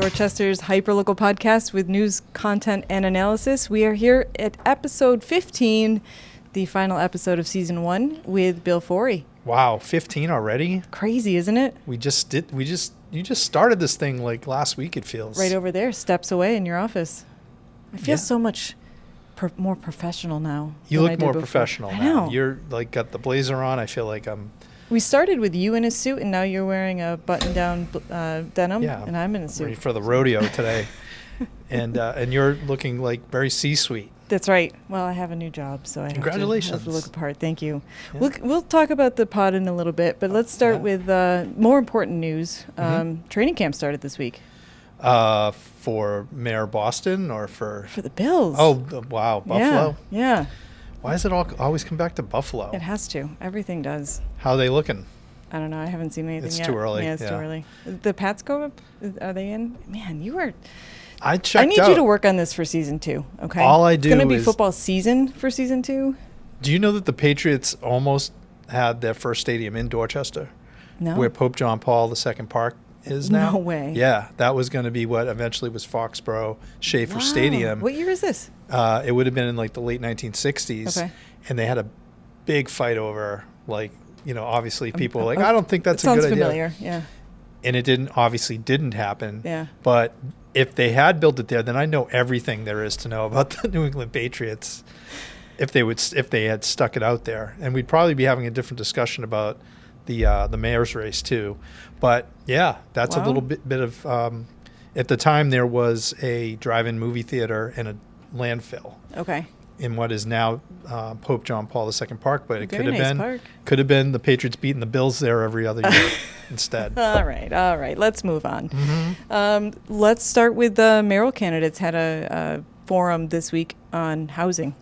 Dorchester's hyperlocal podcast with news, content, and analysis. We are here at episode 15, the final episode of season 1 with Bill Forry. Wow, 15 already? Crazy, isn't it? You just started this thing like last week, it feels. Right over there, steps away in your office. I feel so much more professional now. You look more professional now. I know. You're like got the blazer on. I feel like We started with you in a suit, and now you're wearing a button-down denim, and I'm in a suit. Ready for the rodeo today. and you're looking like very C-suite. That's right. Well, I have a new job, so I Congratulations. have to look apart. Thank you. Yeah. We'll talk about the pod in a little bit, but let's start with more important news. Training camp started this week. For Mayor Boston or for the Bills. Oh, wow, Buffalo. Yeah. Why does it always come back to Buffalo? It has to. Everything does. How are they looking? I don't know. I haven't seen anything yet. It's too early. Yeah, it's too early. The Pats go up? Are they in? Man, you are... I checked out. I need you to work on this for season 2, okay? All I do is... It's going to be football season for season 2. Do you know that the Patriots almost had their first stadium in Dorchester? No. Where Pope John Paul II Park is now? No way. Yeah, that was going to be what eventually was Foxborough Schaefer Stadium. What year is this? It would have been in like the late 1960s. Okay. And they had a big fight over, like, obviously people were like, I don't think that's a good idea. Sounds familiar, yeah. And it didn't happen. Yeah. But if they had built it there, then I know everything there is to know about the New England Patriots if they had stuck it out there. And we'd probably be having a different discussion about the mayor's race too. But yeah, that's a little bit of at the time there was a drive-in movie theater and a landfill. Okay. In what is now Pope John Paul II Park, but it could have been the Patriots beating the Bills there every other year instead. All right. Let's move on. Mm-hmm. Let's start with the mayoral candidates. Had a forum this week on housing.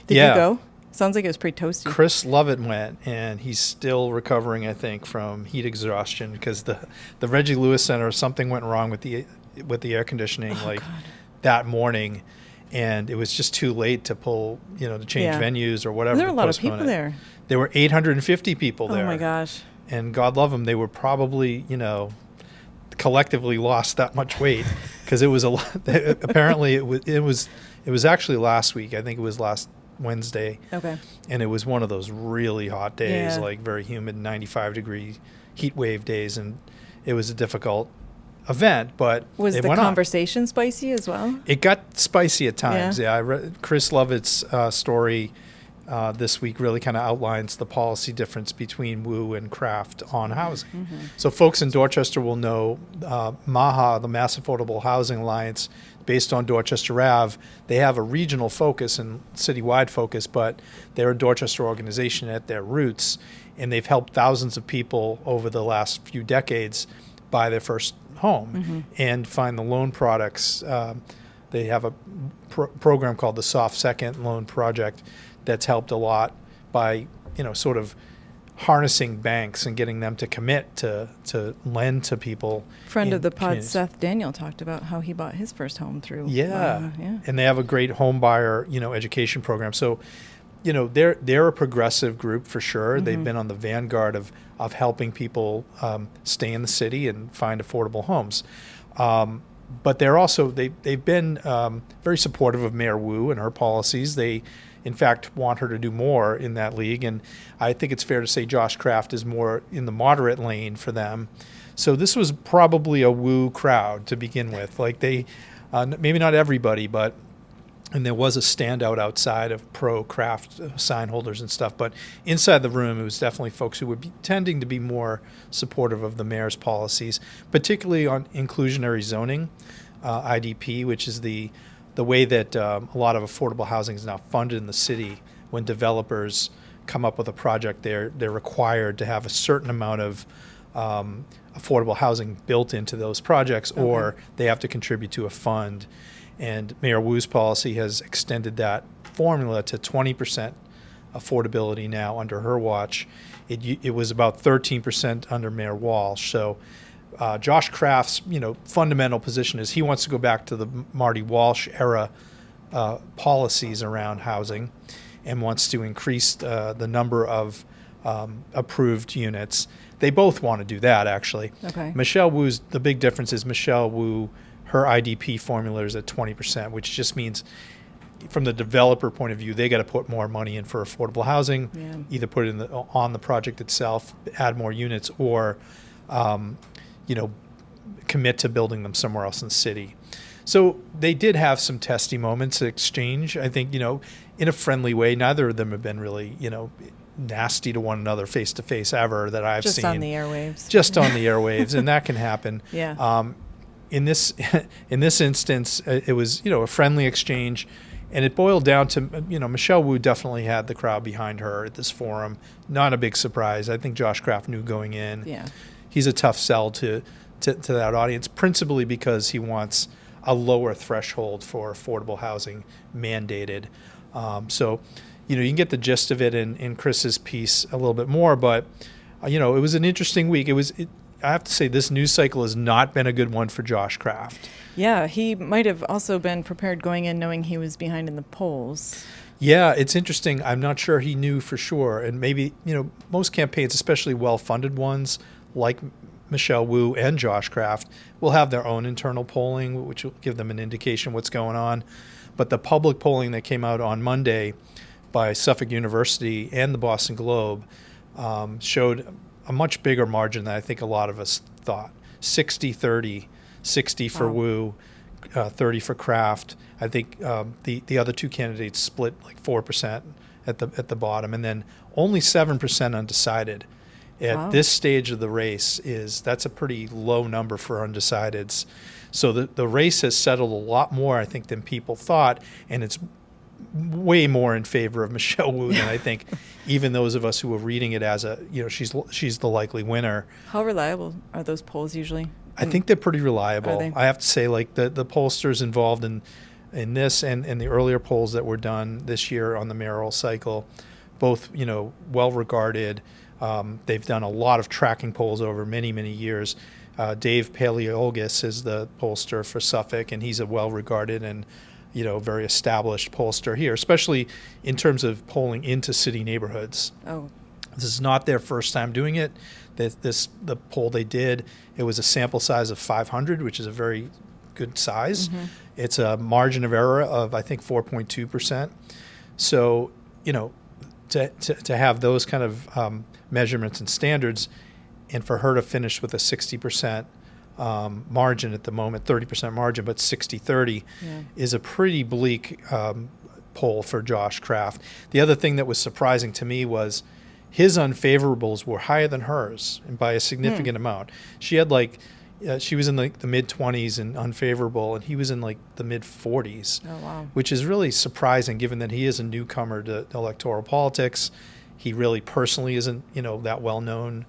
Did you go? Sounds like it was pretty toasty. Chris Lovett went, and he's still recovering, I think, from heat exhaustion because the Reggie Lewis Center, something went wrong with the air conditioning that morning. And it was just too late to pull, to change venues or whatever. There were a lot of people there. There were 850 people there. Oh, my gosh. And God love them, they were probably, collectively lost that much weight because it was a lot. Apparently, it was actually last week. I think it was last Wednesday. Okay. And it was one of those really hot days, like very humid, 95-degry heat wave days. And it was a difficult event, but was the conversation spicy as well? It got spicy at times. Yeah, I read Chris Lovett's story this week. Really kind of outlines the policy difference between Wu and Kraft on housing. Mm-hmm. So folks in Dorchester will know MAHA, the Mass Affordable Housing Alliance, based on Dorchester Ave. They have a regional focus and citywide focus, but they're a Dorchester organization at their roots, and they've helped thousands of people over the last few decades buy their first home and find the loan products. They have a program called the Soft Second Loan Project that's helped a lot by, sort of harnessing banks and getting them to commit to lend to people. Friend of the pod, Seth Daniel, talked about how he bought his first home through. And they have a great home buyer, education program. So, they're a progressive group for sure. Mm-hmm. They've been on the vanguard of helping people stay in the city and find affordable homes. But they're also they've been very supportive of Mayor Wu and her policies. They, in fact, want her to do more in that league. And I think it's fair to say Josh Kraft is more in the moderate lane for them. So this was probably a Wu crowd to begin with. Like they, maybe not everybody, but. And there was a standout outside of pro-Kraft sign holders and stuff. But inside the room, it was definitely folks who would be tending to be more supportive of the mayor's policies, particularly on inclusionary zoning, IDP, which is the way that a lot of affordable housing is now funded in the city. When developers come up with a project, they're required to have a certain amount of affordable housing built into those projects, or they have to contribute to a fund. And Mayor Wu's policy has extended that formula to 20% affordability now under her watch. It was about 13% under Mayor Walsh. So Josh Kraft's fundamental position is he wants to go back to the Marty Walsh era policies around housing and wants to increase the number of approved units. They both want to do that, actually. Okay. Michelle Wu's, the big difference is Michelle Wu her IDP formula is at 20%, which just means from the developer point of view, they got to put more money in for affordable housing, either put it on the project itself, add more units, or, commit to building them somewhere else in the city. So they did have some testy moments to exchange, I think, in a friendly way. Neither of them have been really, nasty to one another face to face ever that I've seen. Just on the airwaves. Just on the airwaves, and that can happen. Yeah. In this instance, it was, a friendly exchange. And it boiled down to, Michelle Wu definitely had the crowd behind her at this forum. Not a big surprise. I think Josh Kraft knew going in. Yeah. He's a tough sell to that audience, principally because he wants a lower threshold for affordable housing mandated. So, you can get the gist of it in Chris's piece a little bit more. But, it was an interesting week. I have to say, this news cycle has not been a good one for Josh Kraft. Yeah, he might have also been prepared going in knowing he was behind in the polls. Yeah, it's interesting. I'm not sure he knew for sure. And maybe, most campaigns, especially well-funded ones like Michelle Wu and Josh Kraft, will have their own internal polling, which will give them an indication what's going on. But the public polling that came out on Monday by Suffolk University and the Boston Globe showed a much bigger margin than I think a lot of us thought. 60-30, 60 for Wu, 30 for Kraft. I think the other two candidates split like 4% at the bottom, and then only 7% undecided. At this stage of the race, that's a pretty low number for undecideds. So the race has settled a lot more, I think, than people thought, and it's way more in favor of Michelle Wu than I think even those of us who were reading it as she's the likely winner. How reliable are those polls usually? I think they're pretty reliable. Are they? I have to say, like the pollsters involved in this and the earlier polls that were done this year on the mayoral cycle, both well regarded. They've done a lot of tracking polls over many, many years. Dave Paleologis is the pollster for Suffolk, and he's a well regarded and very established pollster here, especially in terms of polling into city neighborhoods. Oh. This is not their first time doing it. The poll they did, it was a sample size of 500, which is a very good size. Mm-hmm. It's a margin of error of, I think, 4.2%. So, to have those kind of measurements and standards, and for her to finish with a 60% margin at the moment, 30% margin, but 60-30 is a pretty bleak poll for Josh Kraft. The other thing that was surprising to me was his unfavorables were higher than hers, and by a significant amount. She had she was in the mid-20s and unfavorable, and he was in the mid-40s. Oh, wow. Which is really surprising given that he is a newcomer to electoral politics. He really personally isn't, that well known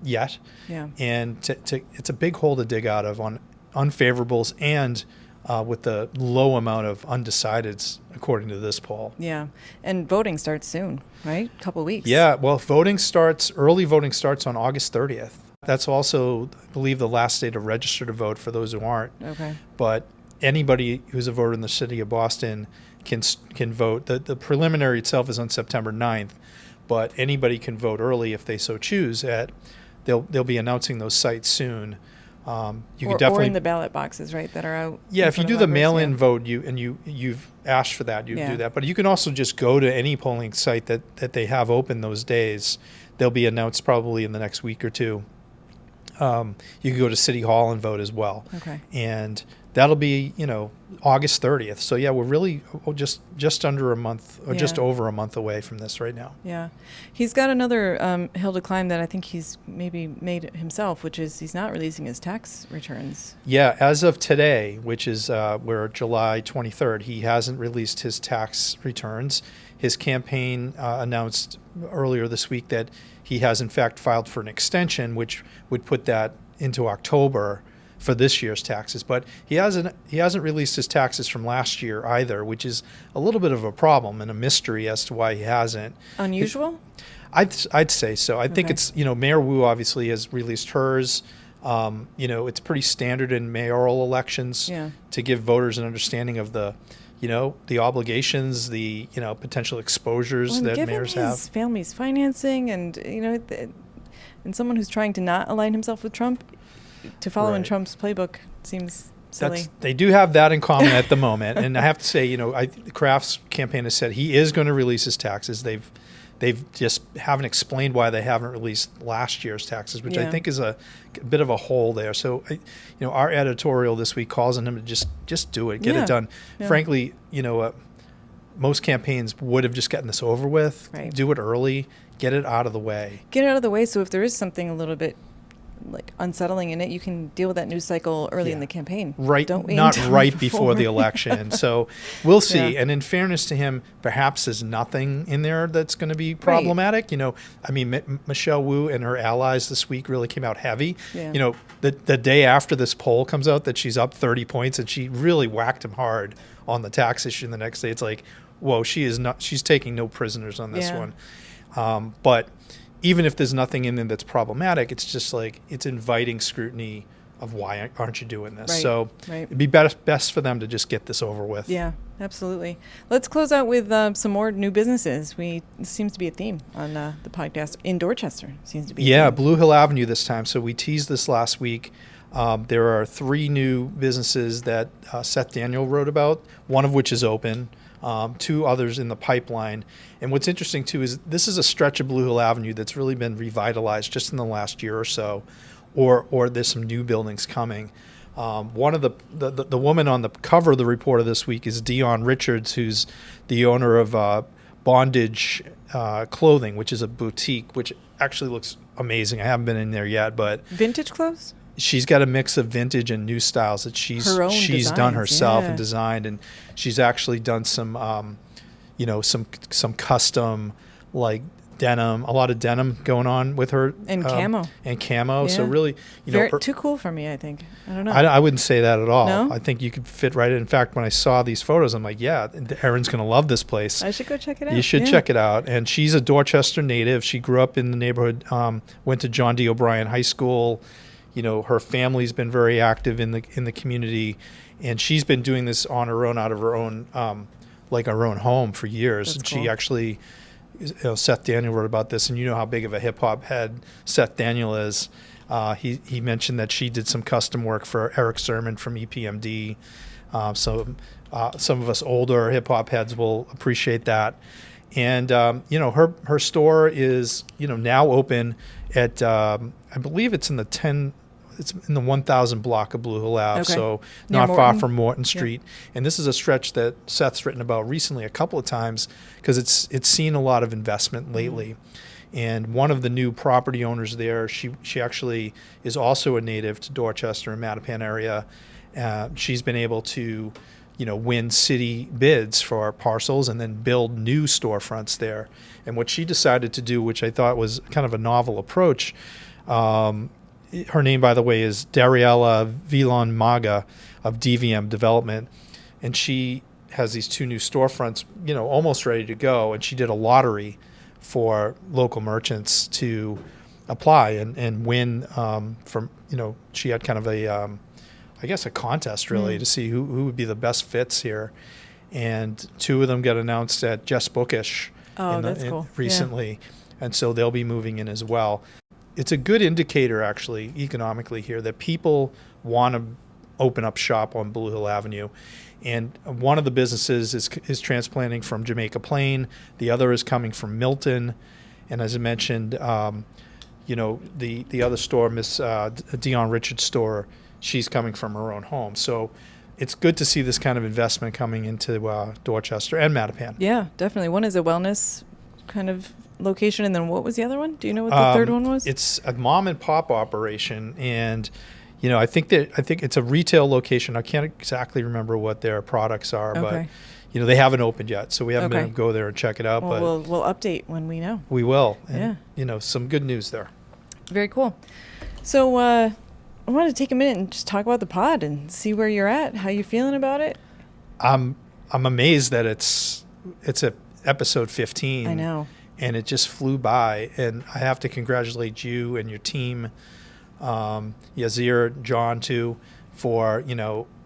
yet. Yeah. And it's a big hole to dig out of on unfavorables and with the low amount of undecideds, according to this poll. Yeah. And voting starts soon, right? A couple of weeks. Yeah. Well, early voting starts on August 30th. That's also, I believe, the last day to register to vote for those who aren't. Okay. But anybody who's a voter in the city of Boston can vote. The preliminary itself is on September 9th, but anybody can vote early if they so choose. They'll be announcing those sites soon. You can definitely, or in the ballot boxes, right, that are out. Yeah, if you do the mail-in vote, you've asked for that, you do that. But you can also just go to any polling site that they have open those days. They'll be announced probably in the next week or two. You can go to City Hall and vote as well. Okay. And that'll be, August 30th. So yeah, we're really just under a month or just over a month away from this right now. Yeah. He's got another hill to climb that I think he's maybe made himself, which is he's not releasing his tax returns. Yeah, as of today, which is we're July 23rd, he hasn't released his tax returns. His campaign announced earlier this week that he has in fact filed for an extension, which would put that into October for this year's taxes, but he hasn't released his taxes from last year either, which is a little bit of a problem and a mystery as to why he hasn't. Unusual? I'd say so. I think it's, Mayor Wu obviously has released hers. It's pretty standard in mayoral elections to give voters an understanding of the obligations, the potential exposures that mayors have. His family's financing, and and someone who's trying to not align himself with Trump. To follow in Trump's playbook seems silly. They do have that in common at the moment. And I have to say, the Kraft's campaign has said he is going to release his taxes. They've just haven't explained why they haven't released last year's taxes, which I think is a bit of a hole there. So, our editorial this week calls on him to just do it, get it done. Yeah. Frankly, most campaigns would have just gotten this over with. Right. Do it early, get it out of the way. Get it out of the way, so if there is something a little bit like unsettling in it, you can deal with that news cycle early in the campaign. Right, not right before the election. So we'll see. Yeah. And in fairness to him, perhaps there's nothing in there that's going to be problematic. Right. Michelle Wu and her allies this week really came out heavy. Yeah. The day after this poll comes out that she's up 30 points, and she really whacked him hard on the tax issue. And the next day, it's like, whoa, she's taking no prisoners on this one. But even if there's nothing in there that's problematic, it's just like it's inviting scrutiny of why aren't you doing this? Right, so it'd be best for them to just get this over with. Yeah, absolutely. Let's close out with some more new businesses. It seems to be a theme on the podcast in Dorchester. Seems to be. Yeah, Blue Hill Avenue this time. So we teased this last week. There are 3 new businesses that Seth Daniel wrote about, one of which is open. 2 others in the pipeline. And what's interesting, too, is this is a stretch of Blue Hill Avenue that's really been revitalized just in the last year or so, or there's some new buildings coming. One of the woman on the cover of the Reporter this week is Dion Richards, who's the owner of Bondage Clothing, which is a boutique, which actually looks amazing. I haven't been in there yet, but... Vintage clothes? She's got a mix of vintage and new styles that she's done herself and designed, and she's actually done some, some custom like denim, a lot of denim going on with her and camo. Yeah. So really, too cool for me. I think I don't know. I wouldn't say that at all. No? I think you could fit right in. In fact, when I saw these photos, I'm like, yeah, Erin's going to love this place. I should go check it out. You should check it out. And she's a Dorchester native. She grew up in the neighborhood. Went to John D. O'Brien High School. Her family's been very active in the community, and she's been doing this on her own, out of her own, her own home for years. That's and cool. She actually, Seth Daniel wrote about this, and you know how big of a hip hop head Seth Daniel is. He mentioned that she did some custom work for Eric Sermon from EPMD. So some of us older hip hop heads will appreciate that. And her store is now open at I believe it's in the 1000 block of Blue Hill Ave, so not far from Morton Street. Yeah. And this is a stretch that Seth's written about recently a couple of times because it's seen a lot of investment lately. Mm-hmm. And one of the new property owners there, she actually is also a native to Dorchester and Mattapan area. She's been able to win city bids for parcels and then build new storefronts there. And what she decided to do, which I thought was kind of a novel approach, her name, by the way, is Dariella Vilon Maga of DVM Development. And she has these 2 new storefronts, almost ready to go. And she did a lottery for local merchants to apply and win from, she had kind of a contest really to see who would be the best fits here. And 2 of them got announced at Just Bookish cool. recently. Yeah. And so they'll be moving in as well. It's a good indicator, actually, economically here, that people want to open up shop on Blue Hill Avenue. And one of the businesses is transplanting from Jamaica Plain. The other is coming from Milton. And as I mentioned, the other store, Miss Dion Richards' store, she's coming from her own home. So it's good to see this kind of investment coming into Dorchester and Mattapan. Yeah, definitely. One is a wellness kind of location, and then what was the other one? Do you know what the third one was? It's a mom and pop operation, and I think it's a retail location. I can't exactly remember what their products are, but they haven't opened yet, so we haven't been able to go there and check it out. Well, but we'll update when we know. We will. And, some good news there. Very cool. So I wanted to take a minute and just talk about the pod and see where you're at, how you feeling about it. I'm amazed that it's a episode 15. I know. And it just flew by. And I have to congratulate you and your team, Yazir, John, too, for,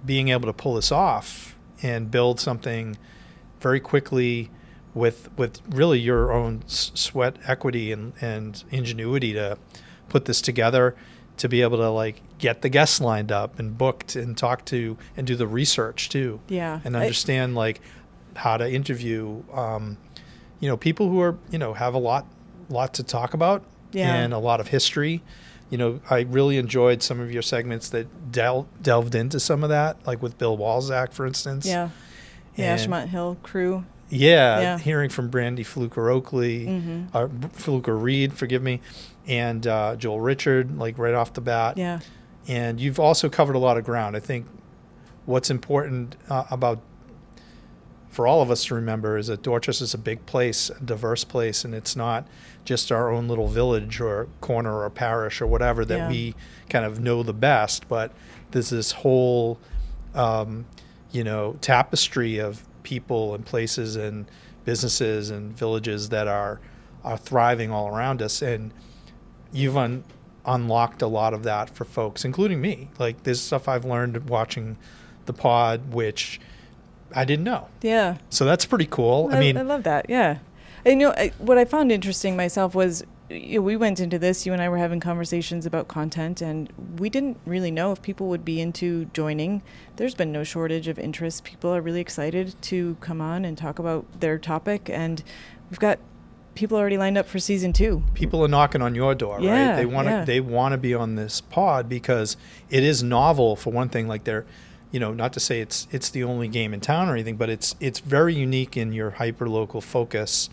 being able to pull this off and build something very quickly with really your own sweat equity and ingenuity to put this together. to be able to like get the guests lined up and booked and talk to and do the research too. Yeah. And understand like how to interview, people who are, have a lot to talk about and a lot of history. I really enjoyed some of your segments that delved into some of that, like with Bill Walczak, for instance. Yeah. The Ashmont Hill crew. Yeah. Hearing from Brandy Fluker-Oakley, Fluker Reed, forgive me, and Joel Richard, like right off the bat. Yeah. And you've also covered a lot of ground. I think what's important for all of us to remember is that Dorchester is a big place, a diverse place, and it's not just our own little village or corner or parish or whatever that we kind of know the best, but there's this whole, tapestry of people and places and businesses and villages that are thriving all around us. And you've unlocked a lot of that for folks, including me. Like, there's stuff I've learned watching the pod, which I didn't know. Yeah. So that's pretty cool. I love that. Yeah. And what I found interesting myself was, we went into this, you and I were having conversations about content, and we didn't really know if people would be into joining. There's been no shortage of interest. People are really excited to come on and talk about their topic, and we've got people already lined up for season 2. People are knocking on your door, right? They want to be on this pod because it is novel, for one thing. Like, they're, not to say it's the only game in town or anything, but it's very unique in your hyper local focus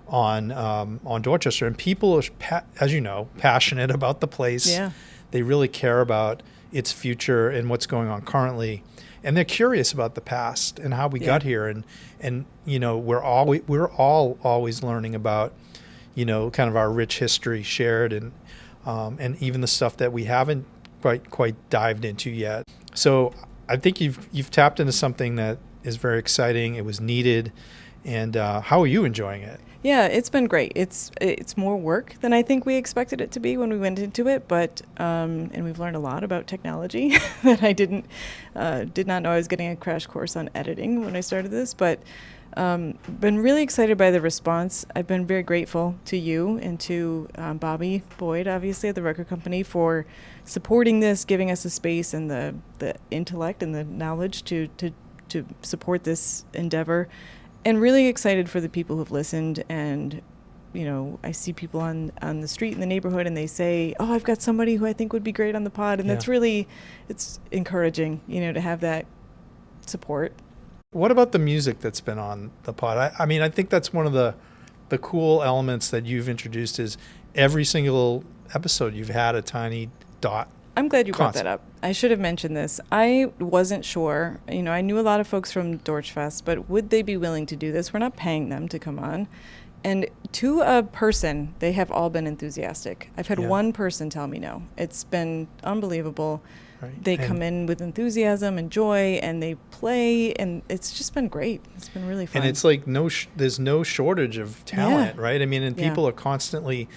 on Dorchester, and people are, as you know, passionate about the place. Yeah. They really care about its future and what's going on currently, and they're curious about the past and how we got here, and we're all always learning about kind of our rich history shared, and even the stuff that we haven't quite dived into yet. So I think you've tapped into something that is very exciting. It was needed, and how are you enjoying it? Yeah, it's been great. It's more work than I think we expected it to be when we went into it, but and we've learned a lot about technology that I did not know. I was getting a crash course on editing when I started this, but been really excited by the response. I've been very grateful to you and to Bobby Boyd, obviously, at the record company, for supporting this, giving us the space and the intellect and the knowledge to support this endeavor. And really excited for the people who've listened. And, I see people on the street in the neighborhood, and they say, "Oh, I've got somebody who I think would be great on the pod." And that's really, it's encouraging, to have that support. What about the music that's been on the pod? I think that's one of the cool elements that you've introduced is every single episode you've had a tiny dot. I'm glad you brought that up. I should have mentioned this. I wasn't sure. I knew a lot of folks from Dorchfest, but would they be willing to do this? We're not paying them to come on. And to a person, they have all been enthusiastic. I've had one person tell me no. It's been unbelievable. Right. They come in with enthusiasm and joy, and they play, and it's just been great. It's been really fun. And it's like there's no shortage of talent, right? And people are constantly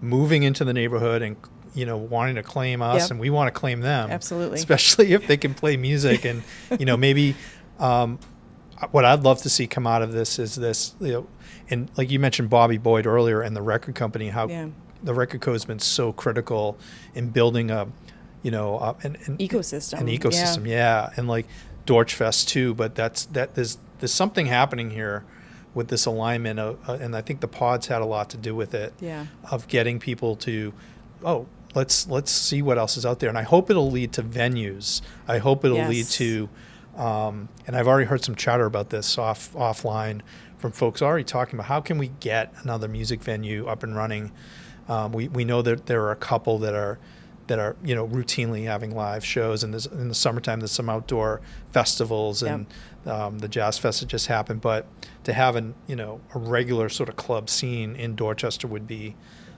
moving into the neighborhood and wanting to claim us, and we want to claim them. Absolutely. Especially if they can play music. And, maybe what I'd love to see come out of this is this, and like you mentioned Bobby Boyd earlier and the record company, how the record co has been so critical in building an ecosystem. An ecosystem, and like Dorchfest too. But there's something happening here with this alignment, and I think the pods had a lot to do with it. Yeah. Of getting people to, let's see what else is out there. And I hope it'll lead to venues. I hope it'll lead to, and I've already heard some chatter about this offline from folks already talking about how can we get another music venue up and running. We know that there are a couple that are routinely having live shows, and in the summertime there's some outdoor festivals, and the Jazz Fest that just happened. But to have a regular sort of club scene in Dorchester would be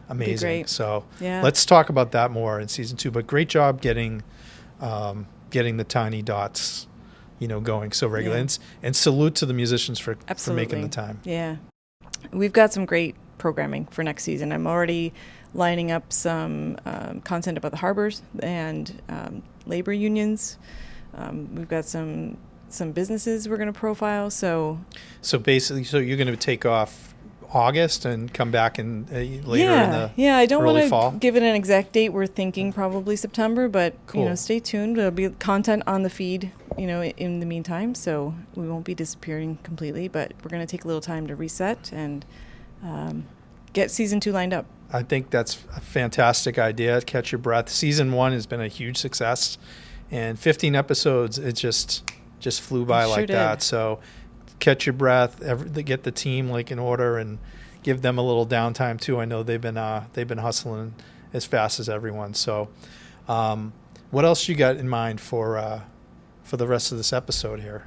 amazing. So let's talk about that more in season 2. But great job getting the tiny dots, going so regularly. And salute to the musicians for making the time. Yeah. We've got some great programming for next season. I'm already lining up some content about the harbors and labor unions. We've got some businesses we're going to profile. So basically, you're going to take off August and come back in later in the I don't early want fall? to give it an exact date. We're thinking probably September, but Cool. stay tuned. There'll be content on the feed, in the meantime, so we won't be disappearing completely. But we're going to take a little time to reset and get season 2 lined up. I think that's a fantastic idea. Catch your breath. Season 1 has been a huge success, and 15 episodes. It just flew by It sure like did. that. So catch your breath. Get the team in order and give them a little downtime too. I know they've been hustling as fast as everyone. So, what else you got in mind for the rest of this episode here?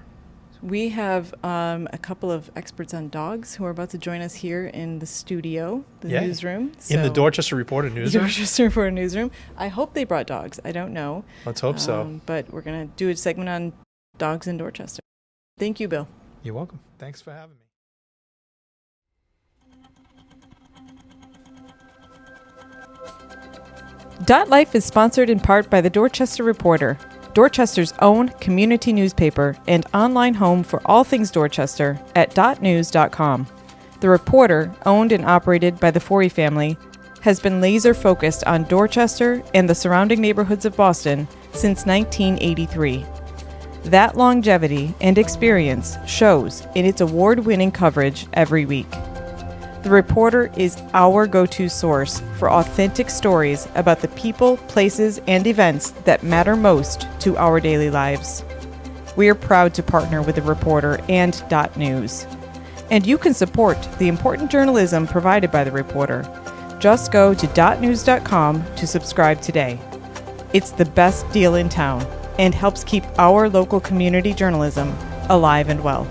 We have a couple of experts on dogs who are about to join us here in the studio, the Yay. newsroom. In the So- Dorchester Reporter The newsroom? Dorchester Reporter newsroom. I hope they brought dogs. I don't know. Let's hope so. But we're going to do a segment on dogs in Dorchester. Thank you, Bill. You're welcome. Thanks for having me. DotLife is sponsored in part by the Dorchester Reporter, Dorchester's own community newspaper and online home for all things Dorchester at dotnews.com. The Reporter, owned and operated by the Forry family, has been laser focused on Dorchester and the surrounding neighborhoods of Boston since 1983. That longevity and experience shows in its award-winning coverage every week. The Reporter is our go-to source for authentic stories about the people, places, and events that matter most to our daily lives. We are proud to partner with The Reporter and Dot News. And you can support the important journalism provided by The Reporter. Just go to dotnews.com to subscribe today. It's the best deal in town and helps keep our local community journalism alive and well.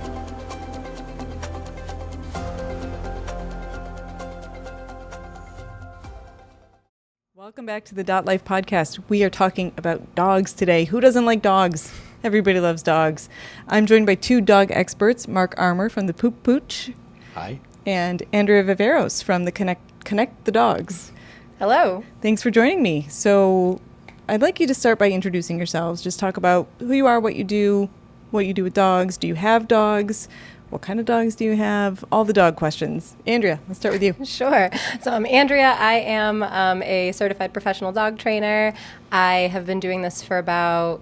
Welcome back to the DotLife podcast. We are talking about dogs today. Who doesn't like dogs? Everybody loves dogs. I'm joined by 2 dog experts, Mark Armour from the Pooch, Hi. and Andrea Viveiros from the Connect the Dogs. Hello. Thanks for joining me. So I'd like you to start by introducing yourselves. Just talk about who you are, what you do with dogs. Do you have dogs? What kind of dogs do you have? All the dog questions. Andrea, let's start with you. Sure. So I'm Andrea. I am a certified professional dog trainer. I have been doing this for about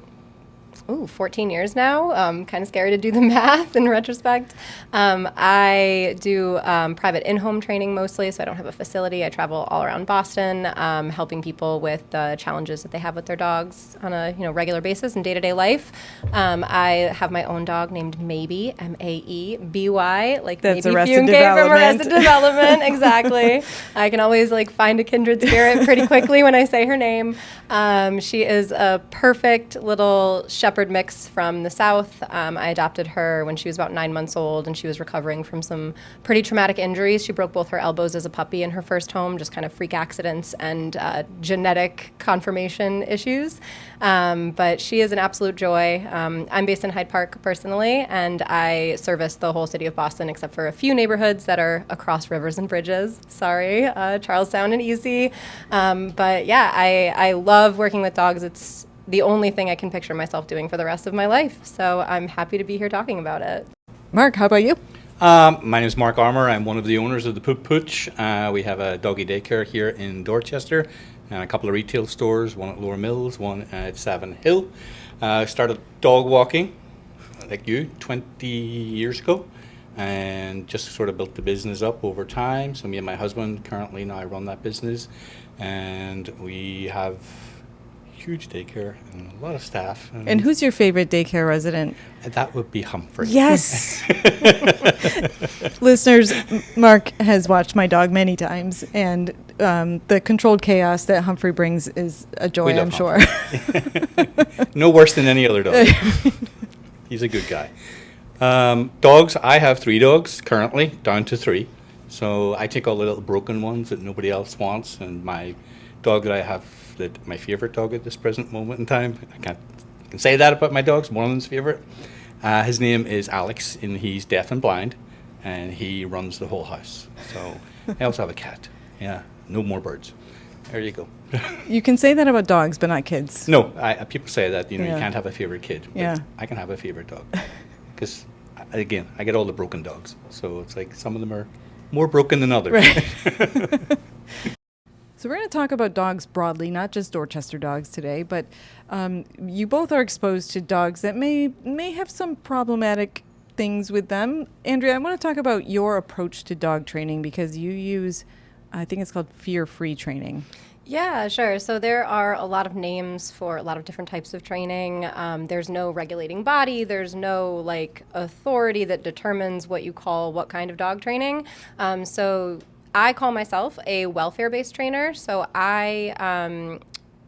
14 years now. Kind of scary to do the math in retrospect. I do private in-home training mostly, so I don't have a facility. I travel all around Boston, helping people with the challenges that they have with their dogs on a regular basis in day-to-day life. I have my own dog named Maybe, Maeby, like That's maybe Arrested Fuente from Development. Arrested Development. Exactly. I can always find a kindred spirit pretty quickly when I say her name. She is a perfect little shepherd mix from the South. I adopted her when she was about 9 months old, and she was recovering from some pretty traumatic injuries. She broke both her elbows as a puppy in her first home, just kind of freak accidents and genetic confirmation issues. But she is an absolute joy. I'm based in Hyde Park personally, and I service the whole city of Boston except for a few neighborhoods that are across rivers and bridges. Sorry, Charlestown and Easy. But yeah, I love working with dogs. It's the only thing I can picture myself doing for the rest of my life. So I'm happy to be here talking about it. Mark, how about you? My name is Mark Armour. I'm one of the owners of the Pooch. We have a doggy daycare here in Dorchester and a couple of retail stores, one at Lower Mills, one at Savin Hill. I started dog walking, like you, 20 years ago, and just sort of built the business up over time. So me and my husband currently now run that business, and we have huge daycare and a lot of staff. And who's your favorite daycare resident? That would be Humphrey. Yes. Listeners, Mark has watched my dog many times, and the controlled chaos that Humphrey brings is a joy, We love I'm sure. No worse than any other dog. He's a good guy. Dogs, I have 3 dogs currently, down to 3. So I take all the little broken ones that nobody else wants, and my dog that I have, my favorite dog at this present moment in time, I can say that about my dogs, one of them's favorite. His name is Alex, and he's deaf and blind, and he runs the whole house. So I also have a cat. Yeah, no more birds. There you go. You can say that about dogs, but not kids. No, people say that, you Yeah. can't have a favorite kid. But Yeah. I can have a favorite dog. Because, again, I get all the broken dogs. So it's like some of them are More broken than others. Right. So we're going to talk about dogs broadly, not just Dorchester dogs today, but you both are exposed to dogs that may have some problematic things with them. Andrea, I want to talk about your approach to dog training because you use, I think it's called fear-free training. Yeah, sure. So there are a lot of names for a lot of different types of training. There's no regulating body. There's no like authority that determines what you call what kind of dog training. So I call myself a welfare-based trainer. So I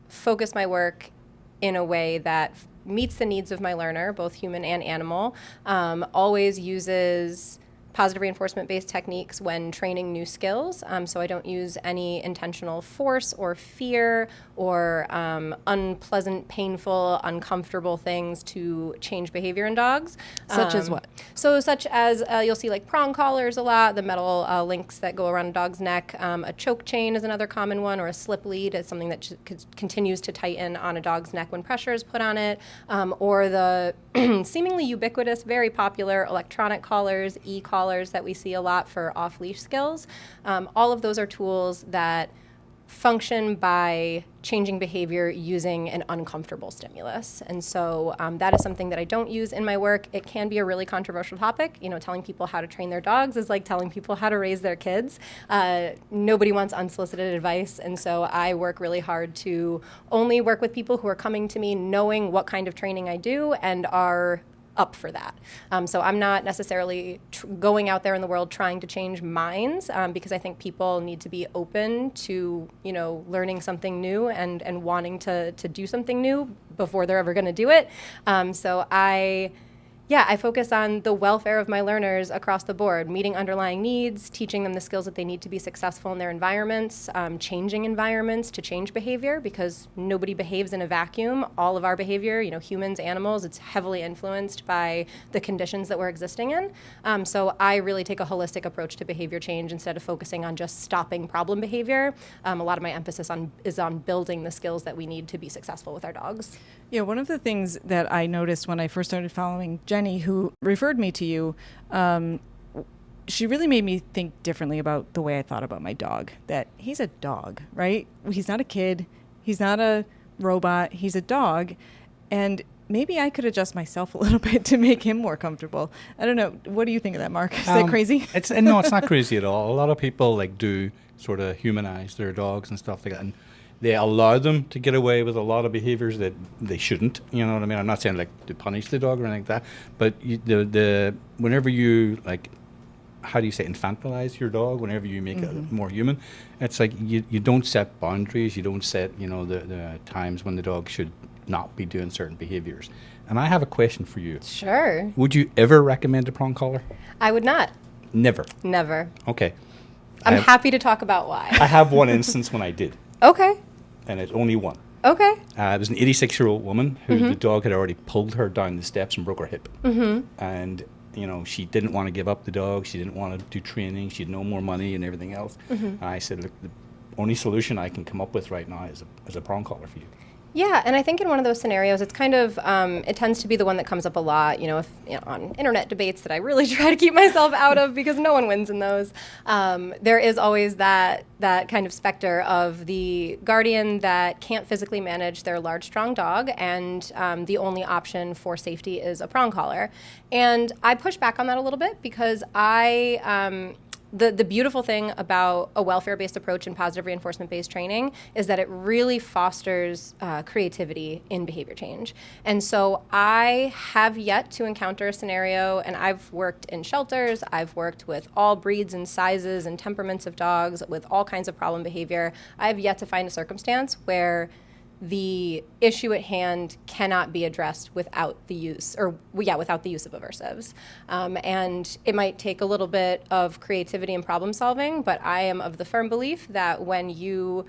focus my work in a way that meets the needs of my learner, both human and animal, always uses positive reinforcement-based techniques when training new skills. So I don't use any intentional force or fear or unpleasant, painful, uncomfortable things to change behavior in dogs. Such as what? So such as you'll see like prong collars a lot, the metal links that go around a dog's neck. A choke chain is another common one, or a slip lead is something that continues to tighten on a dog's neck when pressure is put on it. Or the seemingly ubiquitous, very popular electronic collars, e-collars that we see a lot for off-leash skills. All of those are tools that function by changing behavior using an uncomfortable stimulus. And so that is something that I don't use in my work. It can be a really controversial topic. You know, telling people how to train their dogs is like telling people how to raise their kids. Nobody wants unsolicited advice. And so I work really hard to only work with people who are coming to me knowing what kind of training I do and are up for that. So I'm not necessarily going out there in the world trying to change minds because I think people need to be open to, you know, learning something new and wanting to do something new before they're ever going to do it. So I focus on the welfare of my learners across the board, meeting underlying needs, teaching them the skills that they need to be successful in their environments, changing environments to change behavior because nobody behaves in a vacuum. All of our behavior, you know, humans, animals, it's heavily influenced by the conditions that we're existing in. So I really take a holistic approach to behavior change instead of focusing on just stopping problem behavior. A lot of my emphasis is on building the skills that we need to be successful with our dogs. Yeah, one of the things that I noticed when I first started following Jenny, who referred me to you, she really made me think differently about the way I thought about my dog, that he's a dog, right? He's not a kid. He's not a robot. He's a dog. And maybe I could adjust myself a little bit to make him more comfortable. I don't know. What do you think of that, Mark? Is that crazy? No, it's not crazy at all. A lot of people like do sort of humanize their dogs and stuff like that. And they allow them to get away with a lot of behaviors that they shouldn't. You know what I mean? I'm not saying like to punish the dog or anything like that, but whenever you like, how do you say, infantilize your dog? Whenever you make it more human, it's like you don't set boundaries. You don't set the times when the dog should not be doing certain behaviors. And I have a question for you. Sure. Would you ever recommend a prong collar? I would not. Never. Never. Okay. I'm happy to talk about why. I have one instance when I did. Okay. And it's only one. Okay. It was an 86-year-old woman who the dog had already pulled her down the steps and broke her hip. And, she didn't want to give up the dog. She didn't want to do training. She had no more money and everything else. And I said, look, the only solution I can come up with right now is a prong collar for you. Yeah, and I think in one of those scenarios, it's kind of, it tends to be the one that comes up a lot, on internet debates that I really try to keep myself out of because no one wins in those. There is always that kind of specter of the guardian that can't physically manage their large, strong dog, and the only option for safety is a prong collar. And I push back on that a little bit because the beautiful thing about a welfare-based approach and positive reinforcement-based training is that it really fosters creativity in behavior change. And so I have yet to encounter a scenario, and I've worked in shelters, I've worked with all breeds and sizes and temperaments of dogs with all kinds of problem behavior. I have yet to find a circumstance where the issue at hand cannot be addressed without the use of aversives. And it might take a little bit of creativity and problem solving, but I am of the firm belief that when you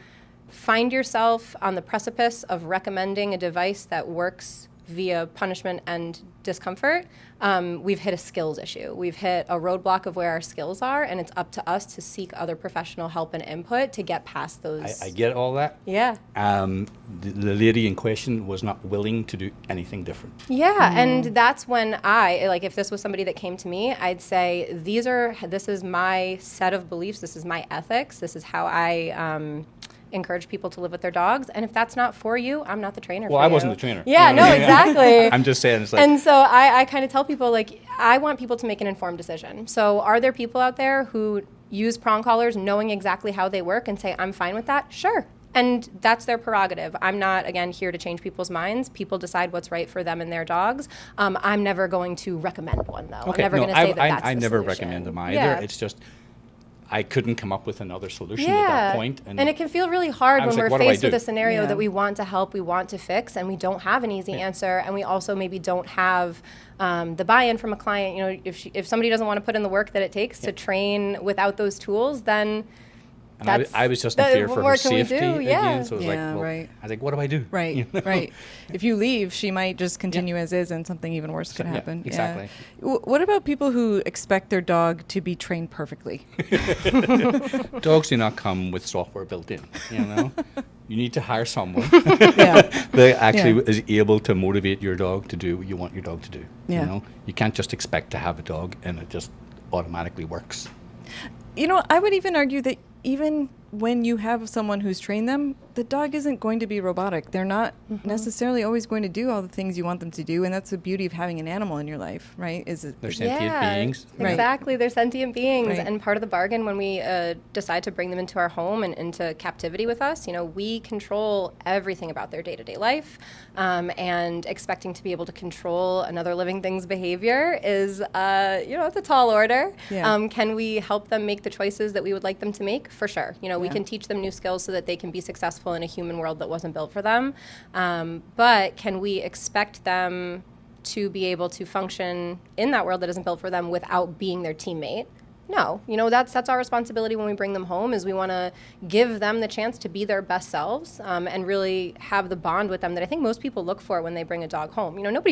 find yourself on the precipice of recommending a device that works via punishment and discomfort, we've hit a skills issue. We've hit a roadblock of where our skills are, and it's up to us to seek other professional help and input to get past those. I get all that. Yeah. The lady in question was not willing to do anything different. Yeah, and that's when if this was somebody that came to me, I'd say, this is my set of beliefs, this is my ethics, this is how I encourage people to live with their dogs, and if that's not for you, I'm not the trainer for you. Well, I wasn't the trainer. Yeah, You know no, what I mean? exactly. I'm just saying, it's like, And so I kind of tell people, like, I want people to make an informed decision. So are there people out there who use prong collars knowing exactly how they work and say, I'm fine with that? Sure. And that's their prerogative. I'm not, again, here to change people's minds. People decide what's right for them and their dogs. I'm never going to recommend one, though. okay, I'm never no, going to say that's I the never solution. recommend them either. Yeah. It's just, I couldn't come up with another solution at that point. And it can feel really hard I when was like, we're what do I faced with do? a scenario Yeah. that we want to help, we want to fix, and we don't have an easy answer, and we also maybe don't have the buy-in from a client. You know, if somebody doesn't want to put in the work that it takes to train without those tools, then And I was just in fear for her safety again. So it was Yeah, like, well, right. I was like, what do I do? Right, You know? right. If you leave, she might just continue as is, and something even worse could Yeah, happen. exactly. What about people who expect their dog to be trained perfectly? Dogs do not come with software built in, you know? You need to hire someone Yeah. that actually Yeah. is able to motivate your dog to do what you want your dog to do. Yeah. You know? You can't just expect to have a dog and it just automatically works. You know, I would even argue that even when you have someone who's trained them, the dog isn't going to be robotic. They're not necessarily always going to do all the things you want them to do, and that's the beauty of having an animal in your life, right? They're sentient beings. Right. Exactly, they're sentient beings, Right. and part of the bargain when we decide to bring them into our home and into captivity with us, you know, we control everything about their day-to-day life, and expecting to be able to control another living thing's behavior is, it's a tall order. Yeah. Can we help them make the choices that we would like them to make? For sure. You know, we Yeah. can teach them new skills so that they can be successful in a human world that wasn't built for them, but can we expect them to be able to function in that world that isn't built for them without being their teammate? No, you know, that's our responsibility when we bring them home, is we want to give them the chance to be their best selves, and really have the bond with them that I think most people look for when they bring a dog home. You know,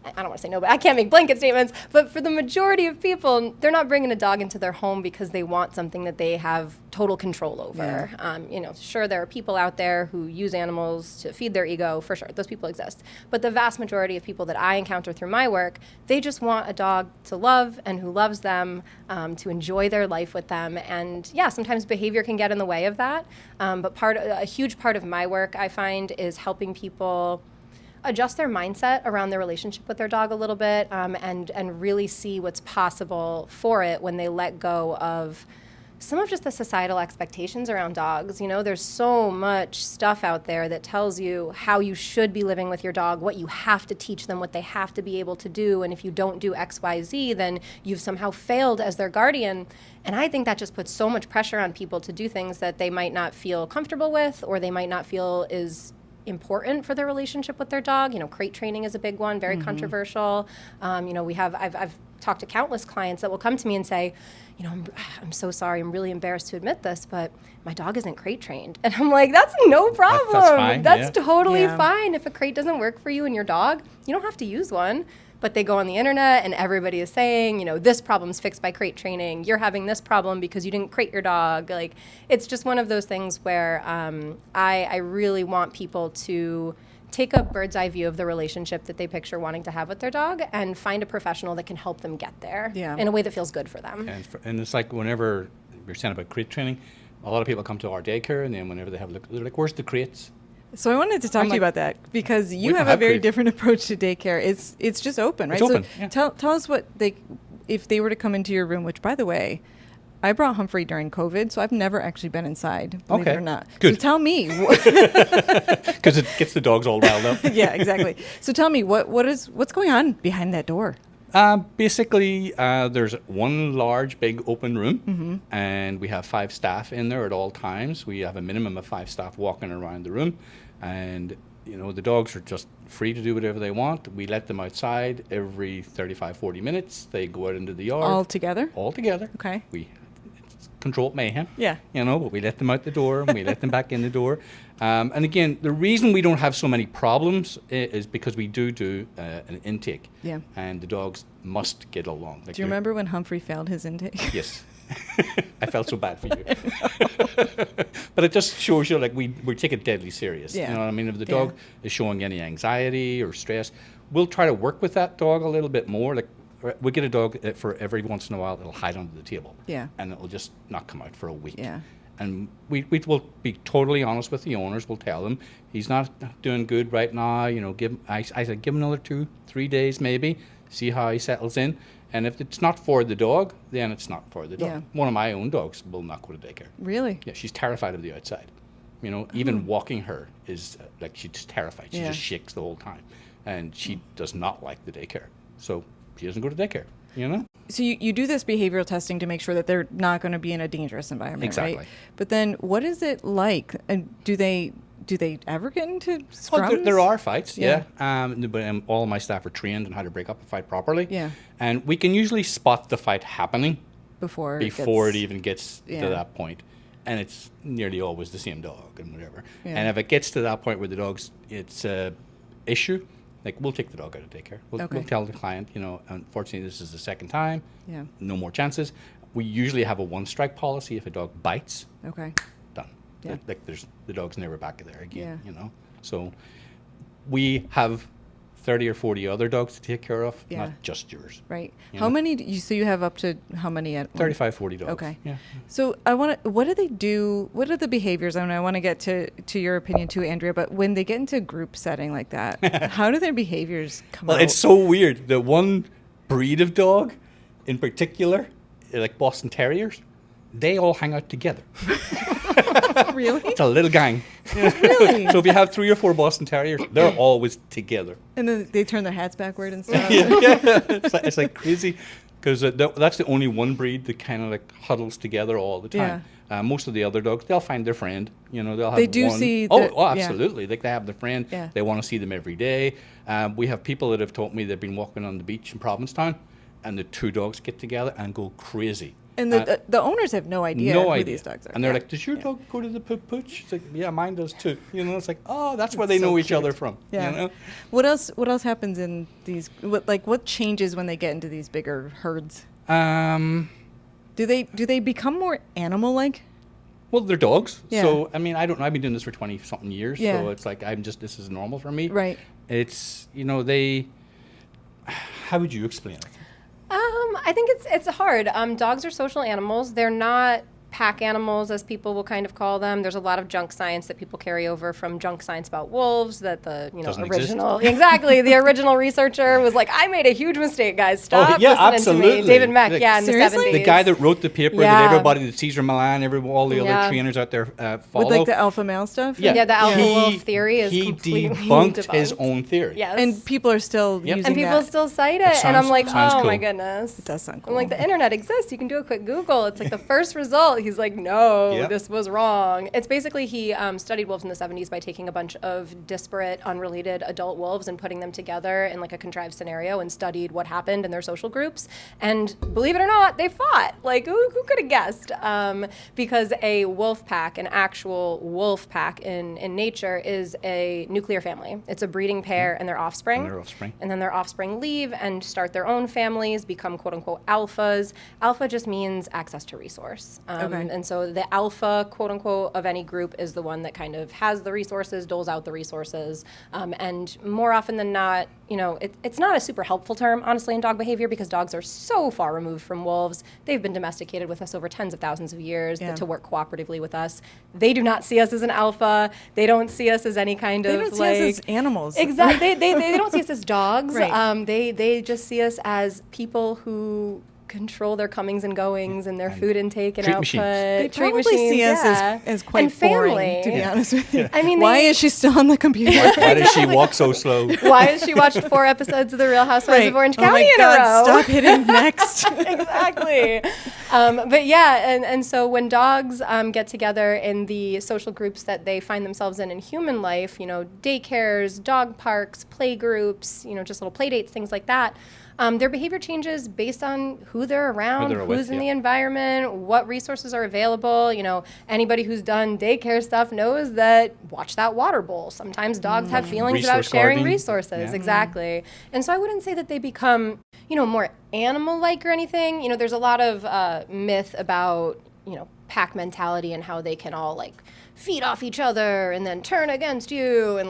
I don't want to say nobody, I can't make blanket statements, but for the majority of people, they're not bringing a dog into their home because they want something that they have total control over. Sure, there are people out there who use animals to feed their ego, for sure, those people exist. But the vast majority of people that I encounter through my work, they just want a dog to love and who loves them, to enjoy their life with them. And yeah, sometimes behavior can get in the way of that, but a huge part of my work, I find, is helping people adjust their mindset around their relationship with their dog a little bit, and really see what's possible for it when they let go of some of just the societal expectations around dogs. You know, there's so much stuff out there that tells you how you should be living with your dog, what you have to teach them, what they have to be able to do, and if you don't do X, Y, Z, then you've somehow failed as their guardian. And I think that just puts so much pressure on people to do things that they might not feel comfortable with, or they might not feel is important for their relationship with their dog. You know, crate training is a big one, very controversial. I've talked to countless clients that will come to me and say, you know, I'm so sorry, I'm really embarrassed to admit this, but my dog isn't crate trained. And I'm like, that's no problem. That's fine, That's yeah. totally Yeah. fine. If a crate doesn't work for you and your dog, you don't have to use one. But they go on the internet and everybody is saying, you know, this problem's fixed by crate training. You're having this problem because you didn't crate your dog. Like, it's just one of those things where I really want people to take a bird's eye view of the relationship that they picture wanting to have with their dog and find a professional that can help them get there in a way that feels good for them. And it's like whenever we're saying about crate training, a lot of people come to our daycare, and then whenever they have a look, they're like, where's the crates? So I wanted to talk I'm to you like, about that, because you don't have a have very crates. different approach to daycare. It's just open, right? It's open, So yeah. tell us if they were to come into your room, which, by the way, I brought Humphrey during COVID, so I've never actually been inside, believe it Okay, or not. good. So tell me. Because it gets the dogs all riled up. Yeah, exactly. So tell me, what's going on behind that door? Basically, there's one large, big open room, and we have 5 staff in there at all times. We have a minimum of 5 staff walking around the room, and you know, the dogs are just free to do whatever they want. We let them outside every 35, 40 minutes. They go out into the yard. All together? All together. Okay. It's controlled mayhem. Yeah. But we let them out the door and we let them back in the door. And again, the reason we don't have so many problems is because we do an intake. Yeah. And the dogs must get along. Do you remember when Humphrey failed his intake? Yes. I felt so bad for you. But it just shows you, like, we take it deadly serious. Yeah. You know what I mean? If the dog is showing any anxiety or stress, we'll try to work with that dog a little bit more. Like, we get a dog for every once in a while, it'll hide under the table. Yeah. And it'll just not come out for a week. Yeah. And we will be totally honest with the owners. We'll tell them he's not doing good right now. I said give him another 2-3 days maybe, see how he settles in. And if it's not for the dog, then it's not for the dog. Yeah. One of my own dogs will not go to daycare. Really? Yeah, she's terrified of the outside. Even walking her is she's just terrified. She just shakes the whole time, and she does not like the daycare. So she doesn't go to daycare. So you do this behavioral testing to make sure that they're not going to be in a dangerous environment, Exactly. right? But then what is it like? And do they ever get into scrums? Oh, there are fights, Yeah. but all of my staff are trained on how to break up a fight properly. Yeah. And we can usually spot the fight happening before it even gets Yeah. to that point. And it's nearly always the same dog and whatever. Yeah. And if it gets to that point where it's a issue, like, we'll take the dog out of daycare. We'll tell the client, unfortunately, this is the second time. Yeah. No more chances. We usually have a one-strike policy. If a dog bites, Okay. done. Yeah. The dog's never back there again. Yeah. So we have 30 or 40 other dogs to take care of, Yeah. not just yours. Right. You How know? many so you have up to how many at 35, 40 dogs. Okay. Yeah. So what do they do? What are the behaviors? I want to get to your opinion too, Andrea, but when they get into a group setting like that, how do their behaviors come Well, out? it's so weird. The one breed of dog in particular, like Boston Terriers, they all hang out together. Really? It's a little gang. Really? So if you have 3 or 4 Boston Terriers, they're always together. And then they turn their hats backward and stuff. It's like crazy, because that's the only one breed that kind of like huddles together all the time. Most of the other dogs, they'll find their friend. They'll have They do one. see Oh, the- oh, yeah. absolutely. Like, they have their friend. Yeah. They want to see them every day. We have people that have told me they've been walking on the beach in Provincetown, and the 2 dogs get together and go crazy. And the owners have no idea who these dogs are. And they're Yeah. like, does your Yeah. dog go to the Pooch? It's like, yeah, mine does too. It's like, oh, that's where they know each other from. Yeah. What else happens in these? What changes when they get into these bigger herds? Do they become more animal-like? Well, they're dogs. Yeah. So, I don't know. I've been doing this for 20-something years. Yeah. So it's like, this is normal for me. Right. It's, how would you explain it? I think it's hard. Dogs are social animals. They're not pack animals, as people will kind of call them. There's a lot of junk science that people carry over from junk science about wolves that the Doesn't original exactly the original reasourcer was like, I made a huge mistake, guys. Stop yeah, listening absolutely. to me. David Meck, Like, in the seriously? 70s. The guy that wrote the paper Yeah. that everybody, that Cesar Millan, all the Yeah. other trainers out there follow. With like the alpha male stuff? Yeah, the alpha He- wolf theory is he completely debunked his debunked. own theory. Yes. And people are still Yep. using And people that. still cite It it, and I'm sounds- like, sounds oh my cool. goodness. It does sound I'm like, cool. the internet exists. You can do a quick Google. It's like the first result. He's like, no, Yep. this was wrong. It's basically he studied wolves in the 70s by taking a bunch of disparate, unrelated adult wolves and putting them together in like a contrived scenario and studied what happened in their social groups. And believe it or not, they fought. Like, who could have guessed? Because a wolf pack, an actual wolf pack in nature, is a nuclear family. It's a breeding pair and their offspring. And their offspring. And then their offspring leave and start their own families, become quote unquote alphas. Alpha just means access to resource. Okay. And so the alpha, quote unquote, of any group is the one that kind of has the resources, doles out the resources. And more often than not, it's not a super helpful term, honestly, in dog behavior, because dogs are so far removed from wolves. They've been domesticated with us over tens of thousands of years Yeah. to work cooperatively with us. They do not see us as an alpha. They don't see us as any kind They of don't see us as animals. Exactly. They don't see us as dogs. Right. They just see us as people who control their comings and goings and their food intake and treat output. machines. They treat probably machines, see us yeah. as quite and boring, family. to be honest with you. I mean, why they- is she still on the computer? Why does she walk so slow? Why has she watched 4 episodes of The Real Housewives of Orange Oh County my in God, a row? stop hitting next. Exactly. But yeah, and so when dogs get together in the social groups that they find themselves in human life, daycares, dog parks, play groups, just little play dates, things like that, their behavior changes based on who they're around, who's in the environment, what resources are available. Anybody who's done daycare stuff knows that watch that water bowl. Sometimes dogs have feelings about sharing resources. Yeah. Exactly. And so I wouldn't say that they become, more animal-like or anything. There's a lot of myth about, pack mentality and how they can all feed off each other and then turn against you, and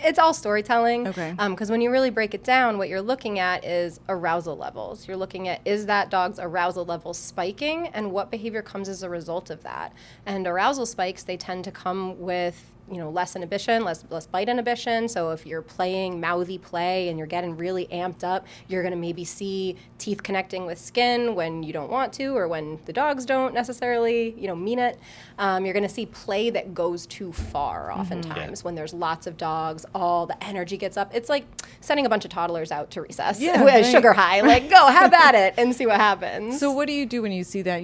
it's all storytelling. Okay. Because when you really break it down, what you're looking at is arousal levels. You're looking at, is that dog's arousal level spiking, and what behavior comes as a result of that. And arousal spikes, they tend to come with less inhibition, less bite inhibition. So if you're playing mouthy play and you're getting really amped up, you're going to maybe see teeth connecting with skin when you don't want to, or when the dogs don't necessarily, mean it. You're going to see play that goes too far oftentimes when there's lots of dogs, all the energy gets up. It's like sending a bunch of toddlers out to recess with sugar high, go have at it and see what happens. So what do you do when you see that?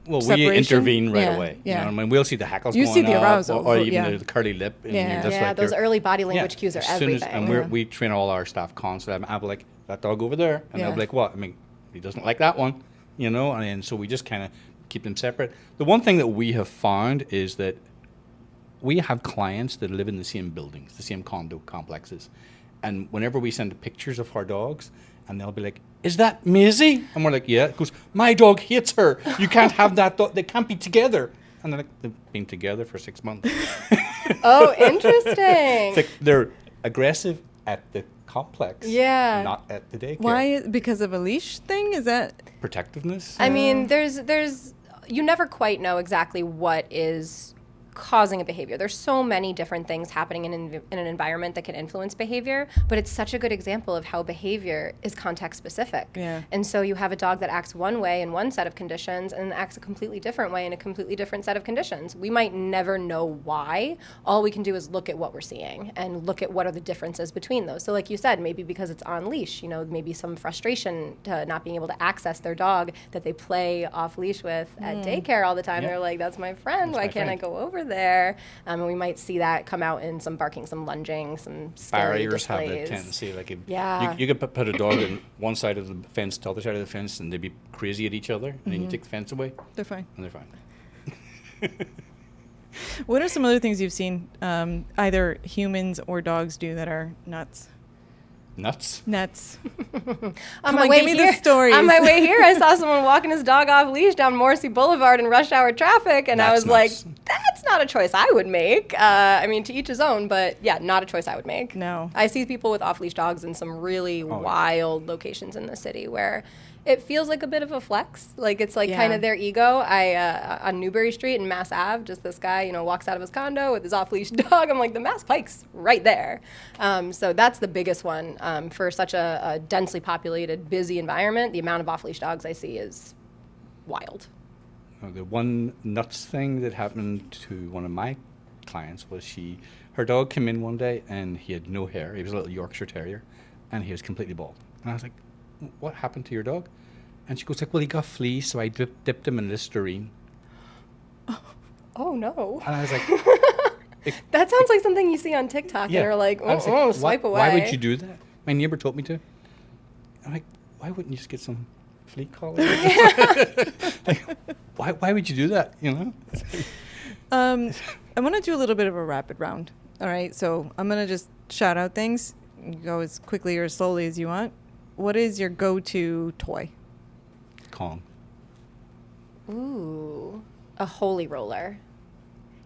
Well, we intervene right away. Yeah. We'll see the hackles you going see the up, arousal, or even the curly lip. And those early body language cues are everything. And we train all our staff constantly. I'll be like, that dog over there. And they'll be like, what? He doesn't like that one, and so we just kind of keep them separate. The one thing that we have found is that we have clients that live in the same buildings, the same condo complexes. And whenever we send pictures of our dogs, and they'll be like, is that Maisie? And we're like, yeah. It goes, my dog hates her. You can't have that dog. They can't be together. And they're like, they've been together for 6 months. Oh, interesting. It's like they're aggressive at the complex, not at the daycare. Why? Because of a leash thing? Is that protectiveness? I mean, there's you never quite know exactly what is causing a behavior. There's so many different things happening in an environment that can influence behavior, but it's such a good example of how behavior is context specific. Yeah. And so you have a dog that acts one way in one set of conditions and acts a completely different way in a completely different set of conditions. We might never know why. All we can do is look at what we're seeing and look at what are the differences between those. So like you said, maybe because it's on leash, maybe some frustration to not being able to access their dog that they play off leash with at daycare all the time. They're like, that's my friend. Why can't I go over there? And we might see that come out in some barking, some lunging, some barriers displays. have a tendency. You could put a dog on one side of the fence to the other side of the fence, and they'd be crazy at each other. And then you take the fence away, they're fine. And they're fine. What are some other things you've seen either humans or dogs do that are nuts? Nuts. On my way give me here, the stories. On my way here, I saw someone walking his dog off leash down Morrissey Boulevard in rush hour traffic, and I was like, that's not a choice I would make. To each his own, but yeah, not a choice I would make. No. I see people with off leash dogs in some really wild locations in the city where it feels like a bit of a flex. It's kind of their ego. On Newbury Street and Mass Ave, just this guy, walks out of his condo with his off-leash dog. I'm like, the Mass Pike's right there. So that's the biggest one. For such a densely populated, busy environment, the amount of off-leash dogs I see is wild. The one nuts thing that happened to one of my clients was her dog came in one day and he had no hair. He was a little Yorkshire Terrier, and he was completely bald. And I was like, what happened to your dog? And she goes well, he got fleas, so I dipped him in Listerine. Oh no. And I was like, that sounds like something you see on TikTok. Yeah. They're like, swipe away. Why would you do that? My neighbor told me to. I'm like, why wouldn't you just get some flea collar? Why would you do that? I want to do a little bit of a rapid round. All right, so I'm going to just shout out things. You go as quickly or as slowly as you want. What is your go-to toy? Kong. Ooh, a holy roller.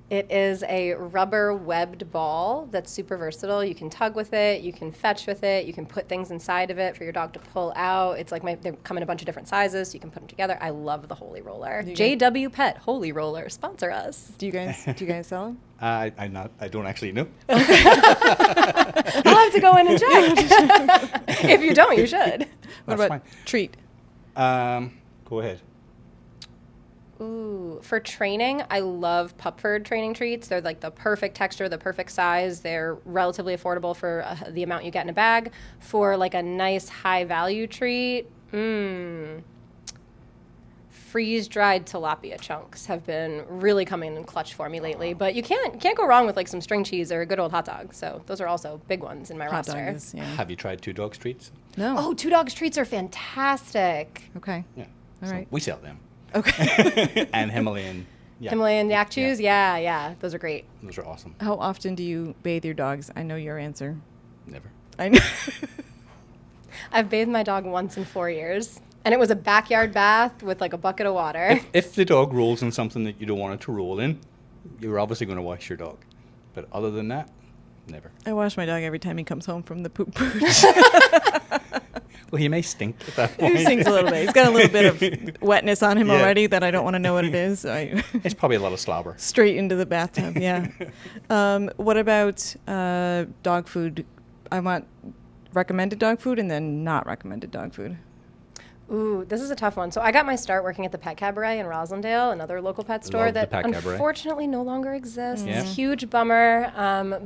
It is a rubber webbed ball that's super versatile. You can tug with it, you can fetch with it, you can put things inside of it for your dog to pull out. It's they come in a bunch of different sizes, so you can put them together. I love the holy roller. JW Pet Holy Roller, sponsor us. Do you guys sell them? I don't actually know. I'll have to go in and check. If you don't, you should. What about fine. treat? Go ahead. Ooh, for training, I love Pupford training treats. They're the perfect texture, the perfect size. They're relatively affordable for the amount you get in a bag. For a nice high value treat, freeze-dried tilapia chunks have been really coming in clutch for me lately. But you can't go wrong with like some string cheese or a good old hot dog. So those are also big ones in my Hot roster. dog is, yeah. Have you tried Two Dogs Treats? No. Oh, Two Dogs Treats are fantastic. Okay. Yeah. All So right. we sell them. Okay. And Himalayan. Yeah. Himalayan yak chews, yeah, those are great. Those are awesome. How often do you bathe your dogs? I know your answer. Never. I know. I've bathed my dog once in 4 years, and it was a backyard bath with like a bucket of water. If the dog rolls in something that you don't want it to roll in, you're obviously going to wash your dog. But other than that, never. I wash my dog every time he comes home from the poop Pooch. Well, he may stink at that point. He stinks a little bit. He's got a little bit of wetness on him Yeah. already that I don't want to know what it is. So I It's probably a lot of slobber. straight into the bathtub. Yeah. What about dog food? I want recommended dog food and then not recommended dog food. Ooh, this is a tough one. So I got my start working at the Pet Cabaret in Rosendale, another local pet store Love the that Pet Cabaret. unfortunately no longer exists. Yeah. Huge bummer.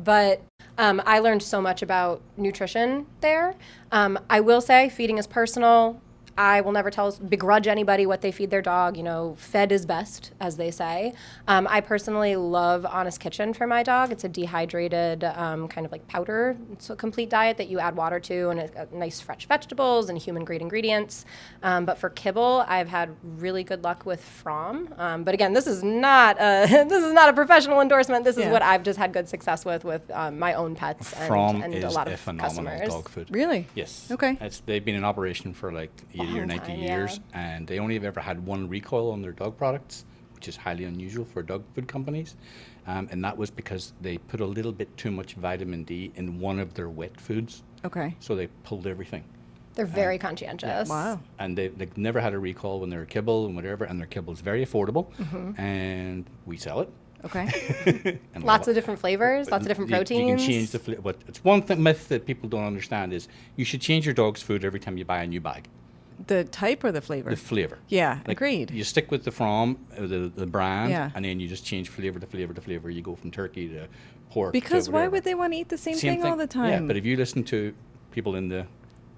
But I learned so much about nutrition there. I will say feeding is personal. I will never begrudge anybody what they feed their dog. You know, fed is best, as they say. I personally love Honest Kitchen for my dog. It's a dehydrated kind of like powder. It's a complete diet that you add water to, and it's got nice fresh vegetables and human-grade ingredients. But for kibble, I've had really good luck with From. But again, this is not a professional endorsement. This is Yeah. what I've just had good success with my own pets From and is a lot a of phenomenal customers. dog food. Really? Yes. Okay. They've been in operation for like 80 or Long 90 time, years, yeah. and they only have ever had one recall on their dog products, which is highly unusual for dog food companies. And that was because they put a little bit too much vitamin D in one of their wet foods, Okay. so they pulled everything. They're very conscientious. Wow. And they've never had a recall when they're kibble and whatever, and their kibble is very affordable, Mm-hmm. and we sell it. Okay. And Lots of different flavors, lots of different You proteins. can change the but it's one myth that people don't understand is you should change your dog's food every time you buy a new bag. The type or the flavor? The flavor. Yeah, Like, agreed. You stick with the the brand, Yeah. and then you just change flavor to flavor to flavor. You go from turkey to pork. Because to why whatever. would they want to eat the same thing all the time? Yeah, but if you listen to people in the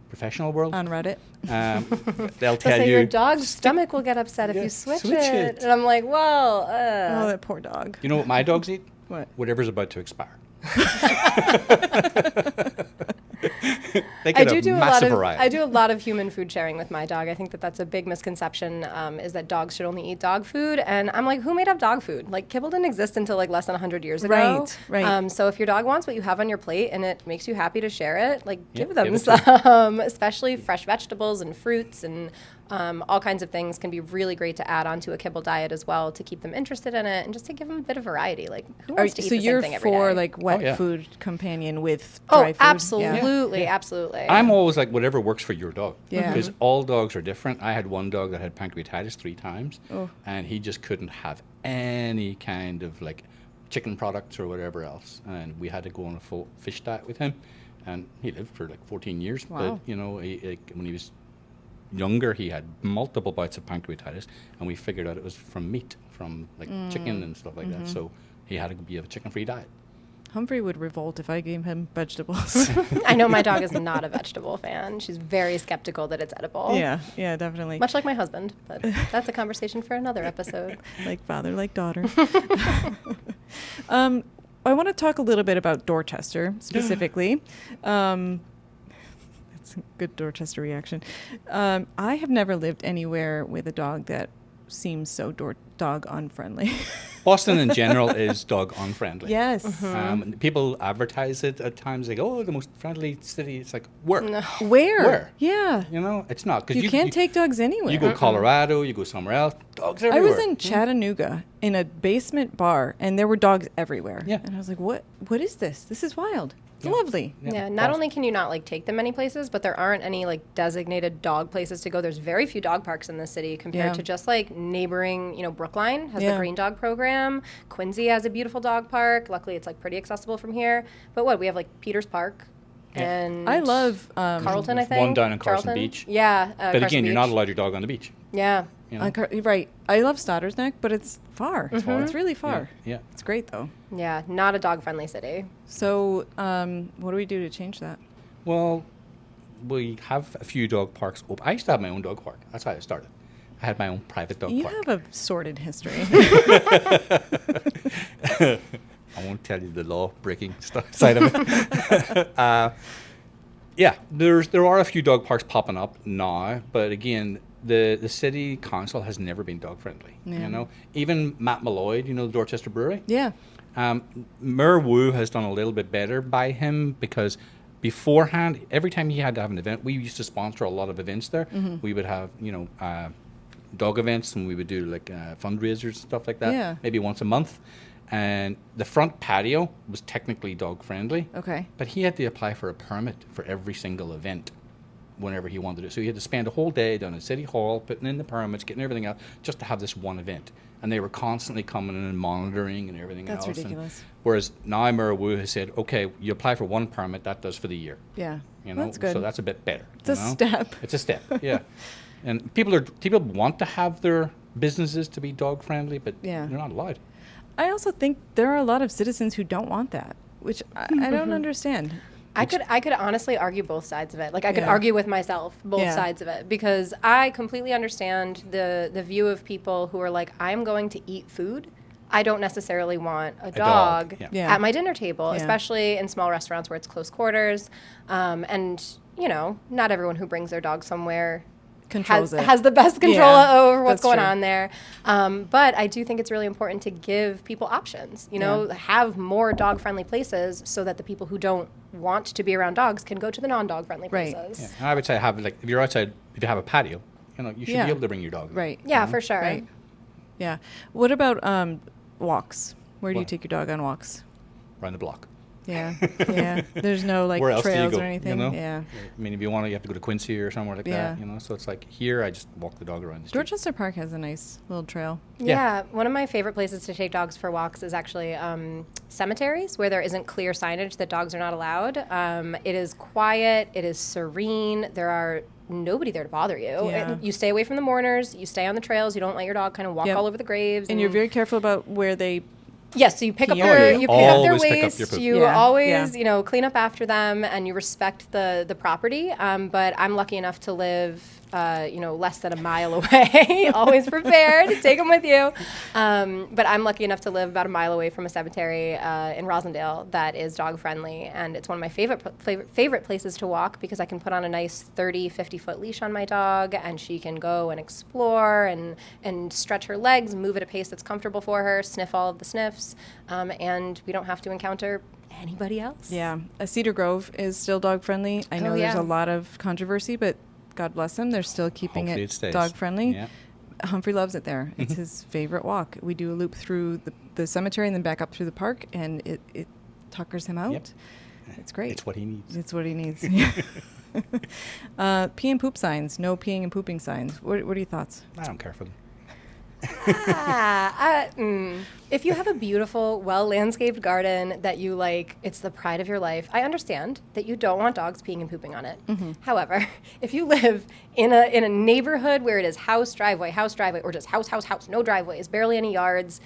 professional world, On Reddit? they'll They'll tell say you your dog's stomach will get upset if Yeah, you switch switch it. it. And I'm like, well, Oh, that poor dog. You know what my dogs eat? What? Whatever's about to expire. They I get do a a lot massive of variety. I do a lot of human food sharing with my dog. I think that that's a big misconception is that dogs should only eat dog food. And I'm like, who made up dog food? Like kibble didn't exist until like less than 100 years ago. Right. So if your dog wants what you have on your plate and it makes you happy to share it, like Yeah, give them give it to some. Especially fresh vegetables and fruits and all kinds of things can be really great to add onto a kibble diet as well to keep them interested in it and just to give them a bit of variety. Like who wants to eat So the you're same thing every for day? like wet yeah. food companion with Oh, dry food? Yeah. absolutely, absolutely. I'm always like whatever works for your dog. Yeah. Because all dogs are different. I had one dog that had pancreatitis 3 times, Oh. and he just couldn't have any kind of like chicken products or whatever else. And we had to go on a full fish diet with him, and he lived for like 14 years. Wow. But you know, when he was younger, he had multiple bouts of pancreatitis, and we figured out it was from meat, from like chicken and stuff like that. So he had to be a chicken-free diet. Humphrey would revolt if I gave him vegetables. I know my dog is not a vegetable fan. She's very skeptical that it's edible. Yeah, definitely. Much like my husband, but that's a conversation for another episode. Like father, like daughter. I want to talk a little bit about Dorchester specifically. That's a good Dorchester reaction. I have never lived anywhere with a dog that seems so dog unfriendly. Boston in general is dog unfriendly. Yes. People advertise it at times. They go, "Oh, the most friendly city." It's like where? No. Where? Where? Yeah. You know, it's not because You can't take dogs anywhere. You go Colorado, you go somewhere else. Dogs I everywhere. was in Chattanooga in a basement bar, and there were dogs everywhere. Yeah. And I was like, "What? What is this? This is wild. It's Yeah. lovely." Yeah, not only can you not like take them many places, but there aren't any like designated dog places to go. There's very few dog parks in the city compared Yeah. to just like neighboring, Brookline has Yeah. the Green Dog program. Quincy has a beautiful dog park. Luckily, it's like pretty accessible from here. But we have like Peters Park and I love Carlton, I There's one think. down in Carson Charlton? Beach. Yeah. But Carson again, you're not Beach. allowed your dog on the beach. Yeah. You know? right. I love Stotter's Neck, but it's far. It's far. It's really far. Yeah. It's great though. Yeah, not a dog-friendly city. So, what do we do to change that? Well, we have a few dog parks open. I used to have my own dog park. That's how I started. I had my own private dog You park. have a sordid history. I won't tell you the law-breaking side of it. Yeah, there are a few dog parks popping up now, but again, the city council has never been dog friendly. Yeah. You know, even Matt Malloy, you know, the Dorchester Brewery. Yeah. Mayor Wu has done a little bit better by him because beforehand, every time he had to have an event, we used to sponsor a lot of events there. Mm-hmm. We would have, you know, dog events, and we would do like fundraisers and stuff like that, Yeah. maybe once a month. And the front patio was technically dog friendly, Okay. but he had to apply for a permit for every single event whenever he wanted it. So he had to spend a whole day down at City Hall, putting in the permits, getting everything out, just to have this one event. And they were constantly coming in and monitoring and everything That's else. ridiculous. And whereas now Mayor Wu has said, okay, you apply for one permit, that does for the year. Yeah. You know, That's good. so that's a bit better. It's a you know? step. It's a step, yeah. And people want to have their businesses to be dog friendly, but Yeah. they're not allowed. I also think there are a lot of citizens who don't want that, which I don't understand. I could honestly argue both sides of it. Like I could Yeah. argue with myself both Yeah. sides of it because I completely understand the view of people who are like, I'm going to eat food. I don't necessarily want a dog, dog yeah. Yeah. at my dinner table, Yeah. especially in small restaurants where it's close quarters. And you know, not everyone who brings their dog somewhere Controls it. has the best control Yeah, over what's that's going true. on there. But I do think it's really important to give people options, you know, Yeah. have more dog friendly places so that the people who don't want to be around dogs can go to the non-dog friendly Right. places. Yeah. And I would say if you're outside, if you have a patio, you know, you should Yeah. be able to bring your dog. Right. Yeah, for sure. Right. Yeah. What about walks? Where do you What? take your dog on walks? Around the block. Yeah. Yeah. There's no like Where else do you trails go, or anything. you know? Yeah. I mean, if you want to, you have to go to Quincy or somewhere like Yeah. that, you know. So it's like here, I just walk the dog around the street. Dorchester Park has a nice little trail. Yeah, one of my favorite places to take dogs for walks is actually cemeteries where there isn't clear signage that dogs are not allowed. It is quiet, it is serene, there are nobody there to bother you. Yeah. And you stay away from the mourners, you stay on the trails, you don't let your dog kind of walk Yep. all over the graves. And you're very careful about where they. Yes, so you pick up Pee their on you you. pick up their Always pick up waste. your poop. You Yeah, always yeah. you know clean up after them, and you respect the property. But I'm lucky enough to live less than a mile away. Always prepared to take them with you. But I'm lucky enough to live about a mile away from a cemetery in Rosendale that is dog friendly, and it's one of my favorite places to walk because I can put on a nice 50 foot leash on my dog, and she can go and explore and stretch her legs, move at a pace that's comfortable for her, sniff all of the sniffs, and we don't have to encounter anybody else. Yeah. Cedar Grove is still dog friendly. I know there's yeah. a lot of controversy, but God bless them. They're still keeping Hopefully it it stays. dog friendly. Yeah. Humphrey loves it there. It's his favorite walk. We do a loop through the cemetery and then back up through the park, and it tuckers him out. Yep. It's great. It's what he needs. It's what he needs. Pee and poop signs. No peeing and pooping signs. What are your thoughts? I don't care for them. If you have a beautiful, well-landscaped garden that you like, it's the pride of your life. I understand that you don't want dogs peeing and pooping on it. However, if you live in a neighborhood where it is house, driveway, or just house, no driveways, barely any yards,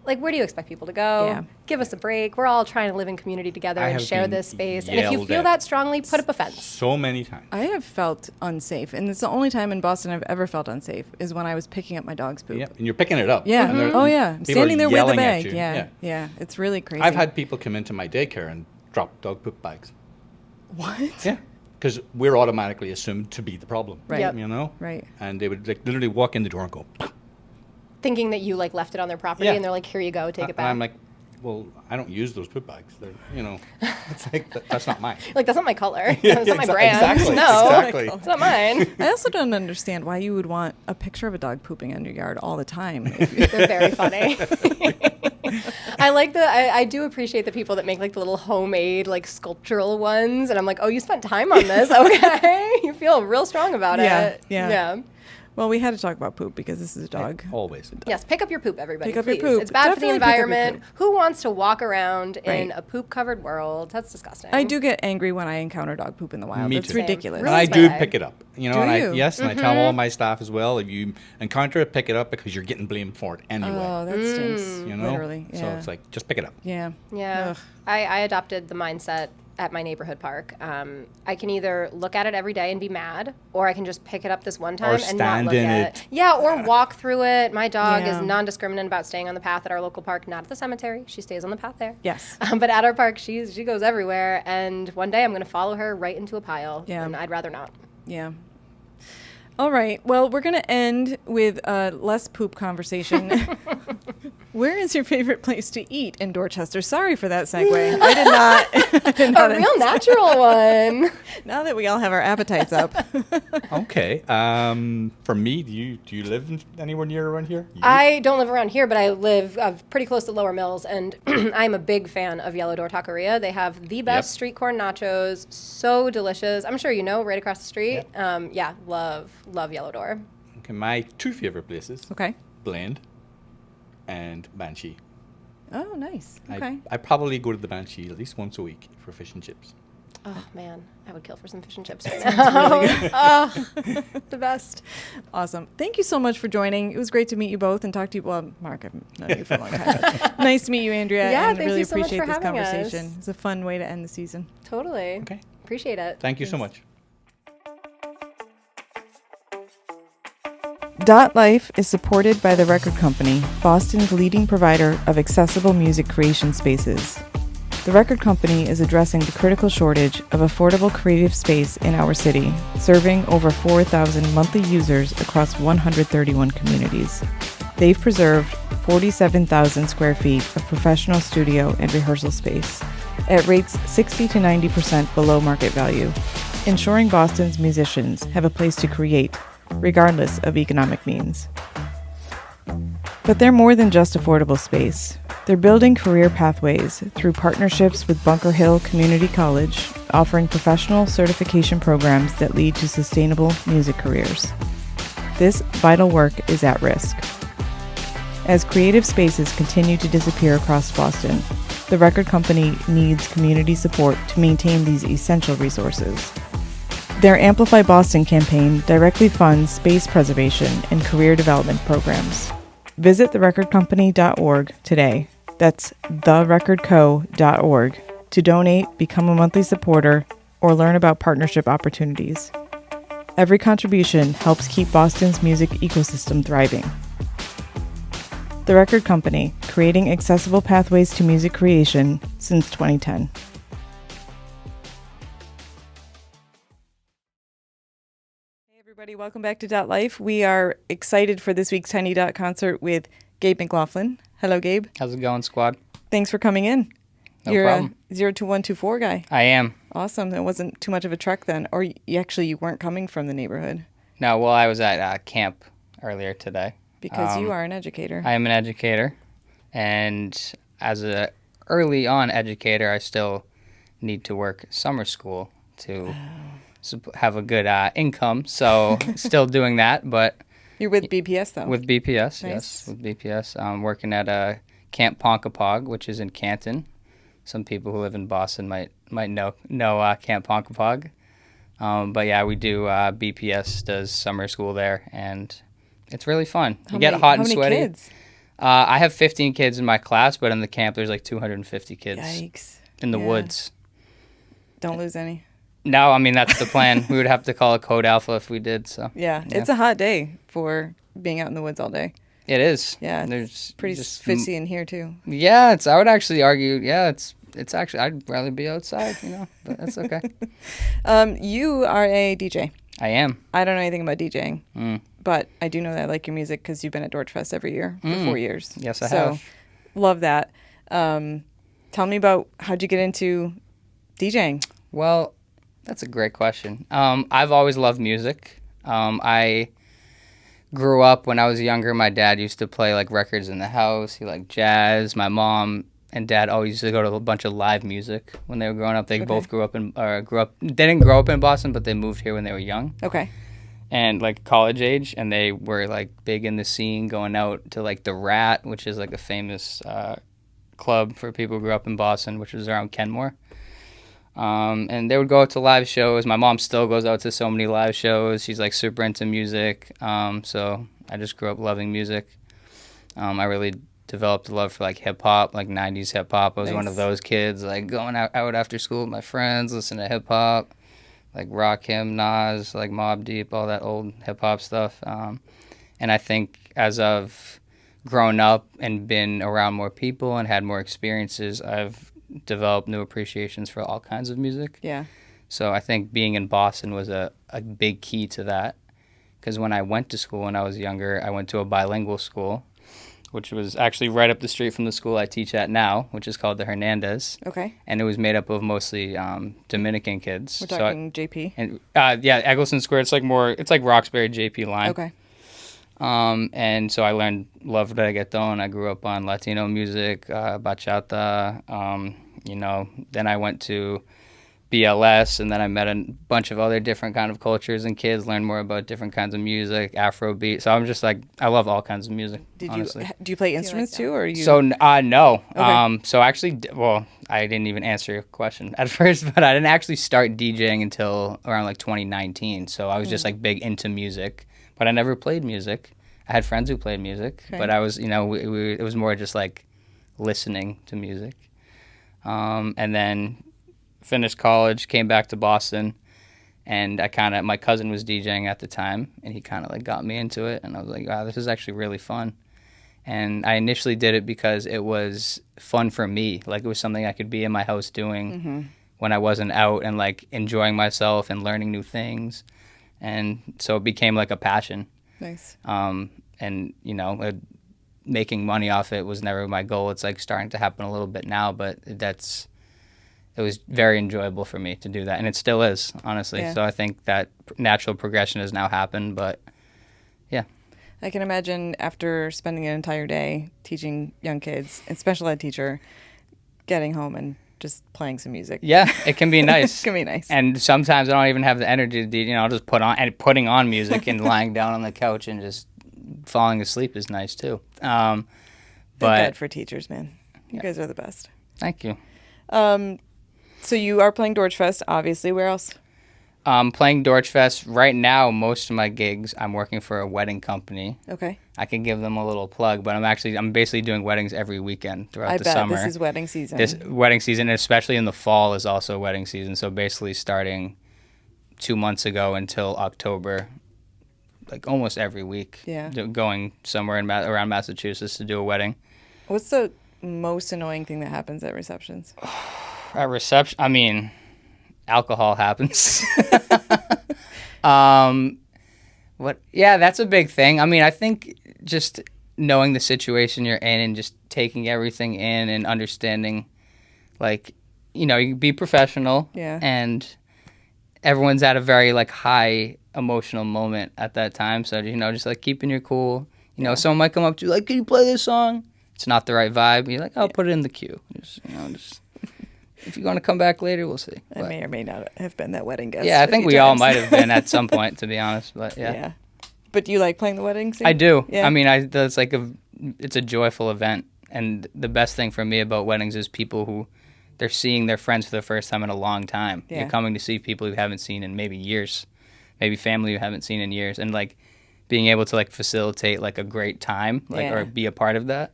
like where do you expect people to go? Yeah. Give us a break. We're all trying to live in community together I and have share been this space. And if you yelled feel at that strongly, put up a fence. So many times. I have felt unsafe, and it's the only time in Boston I've ever felt unsafe is when I was picking up my dog's poop. Yep. And you're picking it up. Yeah. And they're- Oh yeah. I'm people are standing there with the yelling at bag. you. Yeah. Yeah. It's really crazy. I've had people come into my daycare and drop dog poop bags. what? Yeah. Because we're automatically assumed to be the problem. Right. Yep. You know? Right. And they would like literally walk in the door and go, Thinking that you like left it on their property Yeah. and they're like, here you go, take it and back. I'm like, well, I don't use those poop bags. They're, you know, it's like, that's not mine. Like, that's not my color. Yeah, That's not my exa- brand. exactly, No, exactly. it's not mine. I also don't understand why you would want a picture of a dog pooping on your yard all the time. They're very funny. I do appreciate the people that make like the little homemade like sculptural ones, and I'm like, oh, you spent time on this, okay? You feel real strong about Yeah, it. yeah. Well, we had to talk about poop because this is a dog. Always. Yes, pick up your poop, everybody. Pick up your please. poop. It's bad for the Definitely pick up your environment. poop. Who wants to walk around in Right. a poop-covered world? That's disgusting. I do get angry when I encounter dog poop in the wild. Me It's too. ridiculous. And I Really do bad. pick it up. You know, Do and you? yes, and I tell all my staff as well, if you encounter it, pick it up because you're getting blamed for it anyway. Oh, that stinks. you know? Literally. Yeah. So it's like, just pick it up. Yeah. Yeah. Ugh. I adopted the mindset at my neighborhood park. I can either look at it every day and be mad, or I can just pick it up this one time and not stand look in at it. Yeah, or walk through it. My dog Yeah. is non-discriminant about staying on the path at our local park, not at the cemetery. She stays on the path there. Yes. But at our park, she goes everywhere, and one day I'm going to follow her right into a pile, Yeah. and I'd rather not. Yeah. All right. Well, we're going to end with a less poop conversation. Where is your favorite place to eat in Dorchester? Sorry for that segue. I did not. A real natural one. Now that we all have our appetites up. Okay. For me, do you live anywhere near around here? I don't live around here, but I live pretty close to Lower Mills, and I'm a big fan of Yellow Door Taqueria. They have the best street corn nachos, so delicious. I'm sure you know, right across the street. Yeah, love Yellow Door. Okay, my two favorite places. Okay. Blend and Banshee. Oh, nice. Okay. I probably go to the Banshee at least once a week for fish and chips. Oh, man, I would kill for some fish and chips right now. Oh, the best. Awesome. Thank you so much for joining. It was great to meet you both and talk to you. Well, Mark, I've known you for a long time. Nice to meet you, Andrea. Yeah, and thank really you so much appreciate for this having us. conversation. It's a fun way to end the season. Totally. Okay. Appreciate it. Thank you so much. DotLife is supported by The Record Company, Boston's leading provider of accessible music creation spaces. The Record Company is addressing the critical shortage of affordable creative space in our city, serving over 4,000 monthly users across 131 communities. They've preserved 47,000 square feet of professional studio and rehearsal space at rates 60 to 90% below market value, ensuring Boston's musicians have a place to create, regardless of economic means. But they're more than just affordable space. They're building career pathways through partnerships with Bunker Hill Community College, offering professional certification programs that lead to sustainable music careers. This vital work is at risk. As creative spaces continue to disappear across Boston, the Record Company needs community support to maintain these essential resources. Their Amplify Boston campaign directly funds space preservation and career development programs. Visit therecordcompany.org today. That's therecordco.org to donate, become a monthly supporter, or learn about partnership opportunities. Every contribution helps keep Boston's music ecosystem thriving. The Record Company, creating accessible pathways to music creation since 2010. Everybody, welcome back to DotLife. We are excited for this week's Tiny Dot concert with Gabe McLaughlin. Hello, Gabe. How's it going, squad? Thanks for coming in. No You're problem. a 02124 guy. I am. Awesome. That wasn't too much of a trek then. Or you weren't coming from the neighborhood No, well, I was at camp earlier today. because you are an educator. I am an educator, and as a early on educator, I still need to work summer school to have a good income. So still doing that, but You're with BPS though. with BPS, Nice. yes, with BPS. I'm working at Camp Ponkapog, which is in Canton. Some people who live in Boston might know Camp Ponkapog. But yeah, we do BPS does summer school there, and it's really fun. You get hot and sweaty. How many kids? I have 15 kids in my class, but in the camp there's like 250 kids Yikes. in the Yeah. woods. Don't lose any. No, I mean that's the plan. We would have to call a code alpha if we did. So Yeah, it's a hot day for being out in the woods all day. it is. Yeah, there's Pretty just fishy in here too. Yeah, I would actually argue. Yeah, it's actually I'd rather be outside, but that's okay. You are a DJ. I am. I don't know anything about DJing, Mm. but I do know that I like your music because you've been at Dorchfest every year for 4 years. Yes, I so, have. Love that. Tell me about how'd you get into DJing? Well, that's a great question. I've always loved music. I grew up when I was younger. My dad used to play like records in the house. He liked jazz. My mom and dad always used to go to a bunch of live music when they were growing up. They both grew up. They didn't grow up in Boston, but they moved here when they were young Okay. and like college age, and they were like big in the scene, going out to like the Rat, which is like a famous club for people who grew up in Boston, which was around Kenmore. And they would go out to live shows. My mom still goes out to so many live shows. She's like super into music. So I just grew up loving music. I really developed a love for like hip hop, like 90s hip hop. I was one of Nice. those kids, like going out after school with my friends, listening to hip hop, like Rakim, Nas, like Mobb Deep, all that old hip hop stuff. And I think as I've grown up and been around more people and had more experiences, I've developed new appreciations for all kinds of music. Yeah. So I think being in Boston was a big key to that. Because when I went to school when I was younger, I went to a bilingual school, which was actually right up the street from the school I teach at now, which is called the Hernandez. Okay. And it was made up of mostly Dominican kids. We're talking JP. And yeah, Eggleston Square. It's like Roxbury JP line. Okay. And so I loved reggaeton. I grew up on Latino music, bachata. Then I went to BLS, and then I met a bunch of other different kind of cultures and kids, learned more about different kinds of music, Afrobeat. So I'm just like, I love all kinds of music. Honestly. Do you play instruments too, or are you? So no. Okay. So actually, well, I didn't even answer your question at first, but I didn't actually start DJing until around like 2019. So I was just like big into music, but I never played music. I had friends who played music, but I was, it was more just like listening to music. And then finished college, came back to Boston, and my cousin was DJing at the time, and he kind of like got me into it, and I was like, wow, this is actually really fun. And I initially did it because it was fun for me. Like it was something I could be in my house doing when I wasn't out and like enjoying myself and learning new things. And so it became like a passion. Nice. And making money off it was never my goal. It's like starting to happen a little bit now, but it was very enjoyable for me to do that, and it still is, honestly. Yeah. So I think that natural progression has now happened, but yeah. I can imagine after spending an entire day teaching young kids, and special ed teacher, getting home and just playing some music. Yeah, it can be nice. It can be nice. And sometimes I don't even have the energy to, I'll just putting on music and lying down on the couch and just falling asleep is nice too. Thank But God for teachers, man. You guys are the best. thank you. So you are playing Dorchfest, obviously. Where else? Playing Dorchfest right now. Most of my gigs, I'm working for a wedding company. Okay. I can give them a little plug, but I'm basically doing weddings every weekend throughout I the bet summer. this is wedding season. This wedding season, especially in the fall, is also wedding season. So basically starting 2 months ago until October, like almost every week, Yeah. going somewhere around Massachusetts to do a wedding. What's the most annoying thing that happens at receptions? At reception, I mean, alcohol happens. Yeah, that's a big thing. I mean, I think just knowing the situation you're in and just taking everything in and understanding, like, you be professional. Yeah. And everyone's at a very, like, high emotional moment at that time. So, just, like, keeping your cool. Someone might come up to you, like, can you play this song? It's not the right vibe. You're like, I'll put it in the queue. Just if you're going to come back later, we'll see. I may or may not have been that wedding guest. Yeah, I a think few we all times. might have been at some point, to be honest. But yeah. Yeah. But do you like playing the wedding scene? I do. Yeah. I mean, it's like it's a joyful event, and the best thing for me about weddings is people who they're seeing their friends for the first time in a long time. Yeah. You're coming to see people you haven't seen in maybe years, maybe family you haven't seen in years, and like being able to like facilitate like a great time, like or be a part of that,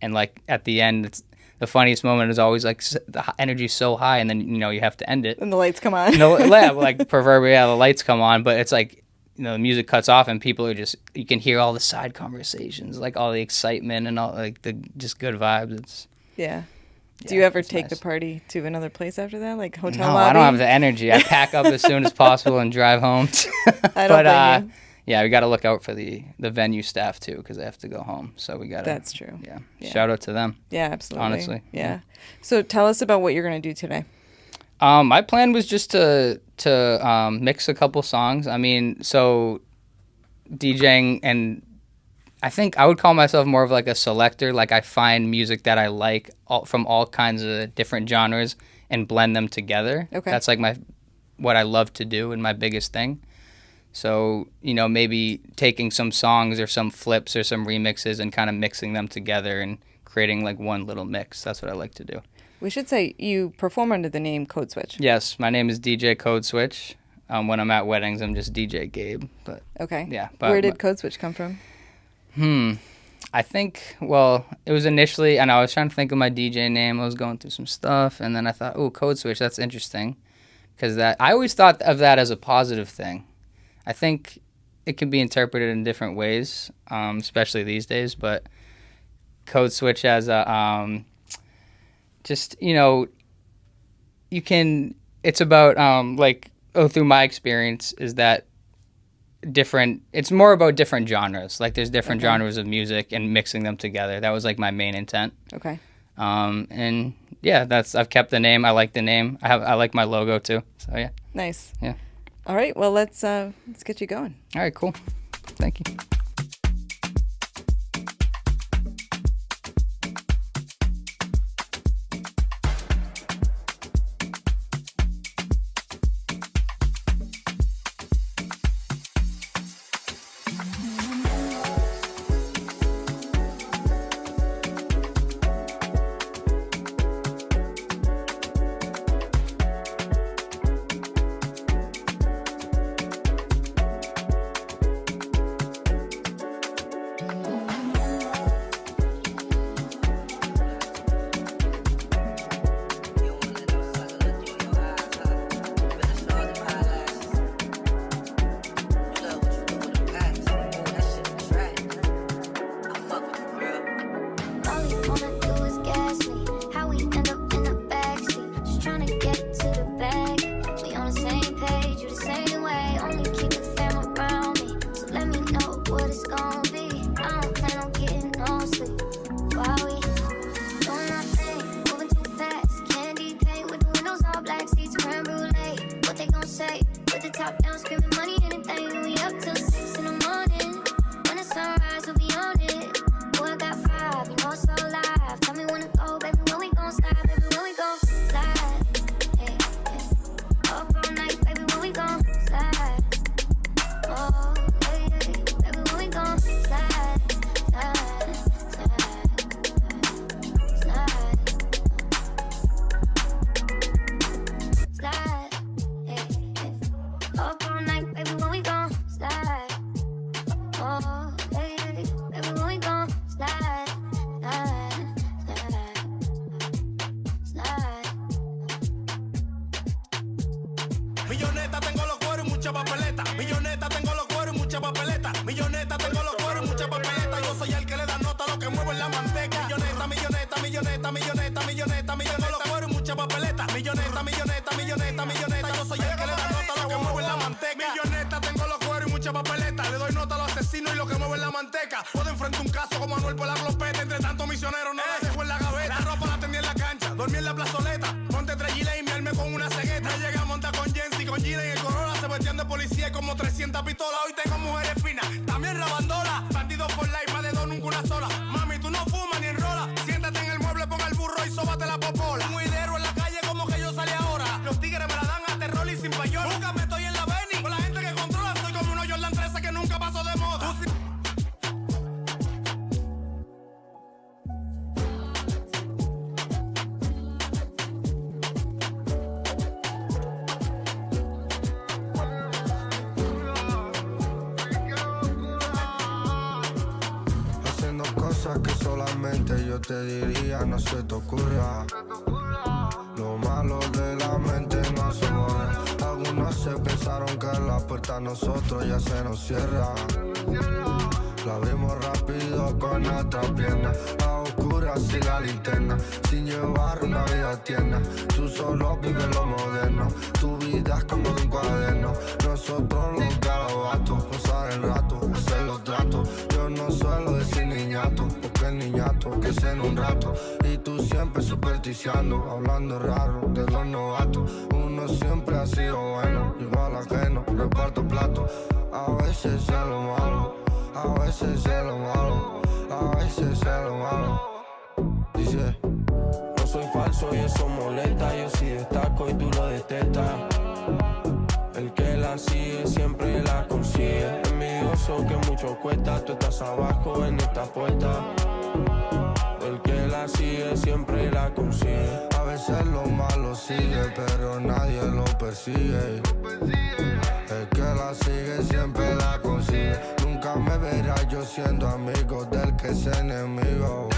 and like at the end, it's the funniest moment is always like the energy's so high, and then you have to end it. And the lights come on. Like proverbially, the lights come on, but it's like the music cuts off, and people are just you can hear all the side conversations, like all the excitement and all like the just good vibes. It's Do you ever it's take nice. the party to another place after that, like hotel No, lobby? I don't have the energy. I pack up as soon as possible and drive home. I don't blame you. Yeah, we got to look out for the venue staff too because they have to go home. So we got to. That's true. Yeah. Yeah. Shout out to them. Yeah, absolutely. Honestly. Yeah. So tell us about what you're going to do today. My plan was just to mix a couple songs. I mean, so DJing, and I think I would call myself more of like a selector. Like I find music that I like from all kinds of different genres and blend them together. Okay. That's like what I love to do and my biggest thing. So, maybe taking some songs or some flips or some remixes and kind of mixing them together and creating like one little mix. That's what I like to do. We should say you perform under the name Codeswitch. Yes, my name is DJ Codeswitch. When I'm at weddings, I'm just DJ Gabe. But Okay. yeah. But, Where did Codeswitch come from? I think, well, it was initially, and I was trying to think of my DJ name. I was going through some stuff, and then I thought, oh, Codeswitch, that's interesting. Because I always thought of that as a positive thing. I think it can be interpreted in different ways, especially these days, but Codeswitch as a, just, you know, you can, it's about, through my experience, is that it's more about different genres. Like there's different genres of music and mixing them together. That was like my main intent. Okay. And yeah, I've kept the name. I like the name. I like my logo too. So yeah. Nice. Yeah. All right. Well, let's get you going. All right, cool. Thank you. Que solamente yo te diría, no se te ocurra. Lo malo de la mente no se borra. Algunos se pensaron que la puerta a nosotros ya se nos cierra. La abrimos rápido con nuestra pierna, a oscuras y la linterna, sin llevar una vida tierna. Tú solo vives lo moderno, tu vida es como de un cuaderno. Nosotros los garabatos, pasar el rato, hacer los tratos. Yo no suelo decir niñato, porque el niñato que es en un rato. Y tú siempre supersticiando, hablando raro de los novatos. Uno siempre ha sido bueno, igual ajeno, reparto plato. A veces es lo malo, a veces es lo malo, a veces es lo malo. Dice: no soy falso y eso molesta, yo sí destaco y tú lo detestas. El que la sigue siempre la consigue. Envidioso que mucho cuesta, tú estás abajo en esta puerta. El que la sigue siempre la consigue. A veces lo malo sigue, pero nadie lo persigue. El que la sigue siempre la consigue. Nunca día me verás yo siendo amigo del que es enemigo.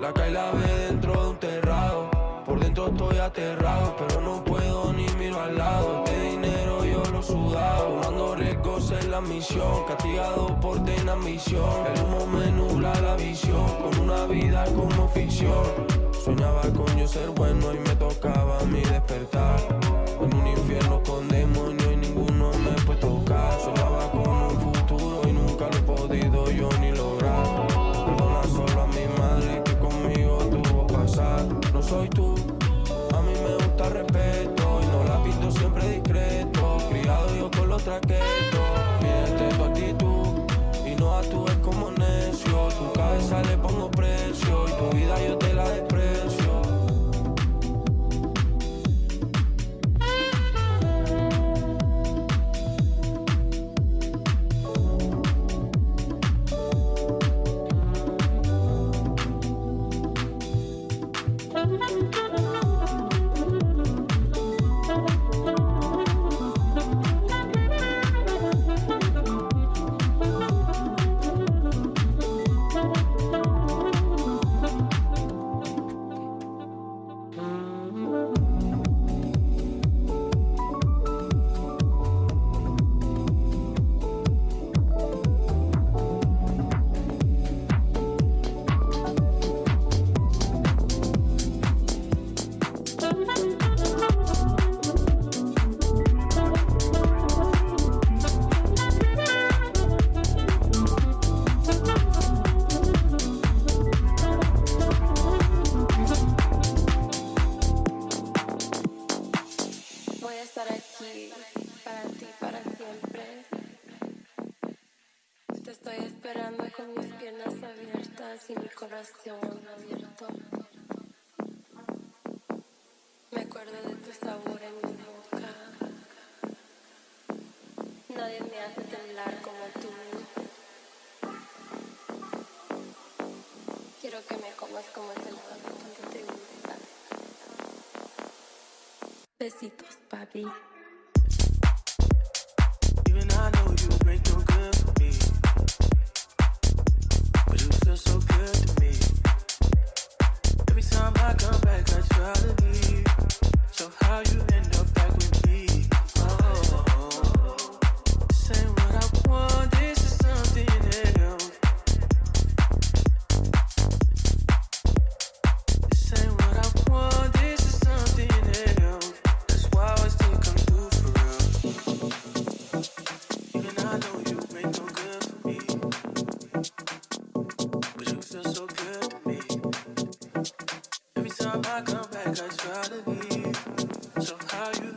La cae la ve dentro de un terrado. Por dentro estoy aterrado, pero no puedo ni miro al lado. Este dinero yo lo he sudado, tomando riesgos en la misión, castigado por tener ambición. El humo me nubla la visión, con una vida como ficción. Soñaba con yo ser bueno y me tocaba a mí despertar en un infierno con demonios y ninguno me puede tocar. Soñaba con un futuro y nunca lo he podido yo ni lograr. Perdona solo a mi madre que conmigo tuvo que pasar. No soy tú, a mí me gusta el respeto y no la pinto siempre discreto. Criado yo con los traquetos, pídete tu actitud y no actúes como necio. Tu cabeza le pongo precio y tu vida yo te la desprecio. Abierto. Me acuerdo de tu sabor en mi boca. Nadie me hace temblar como tú. Quiero que me comas como es el pan que te gusta. Besitos, papi. Even I know you ain't no good for me, but you feel so good to me. Every time I come back, I try to leave. So how you end up back with me? Oh, this ain't what I want. This is something else. This ain't what I want. This is something else. That's why I still come through for real. Even I know you ain't no good for me, but you feel so good to me. Every time I come back, I try to leave. So how you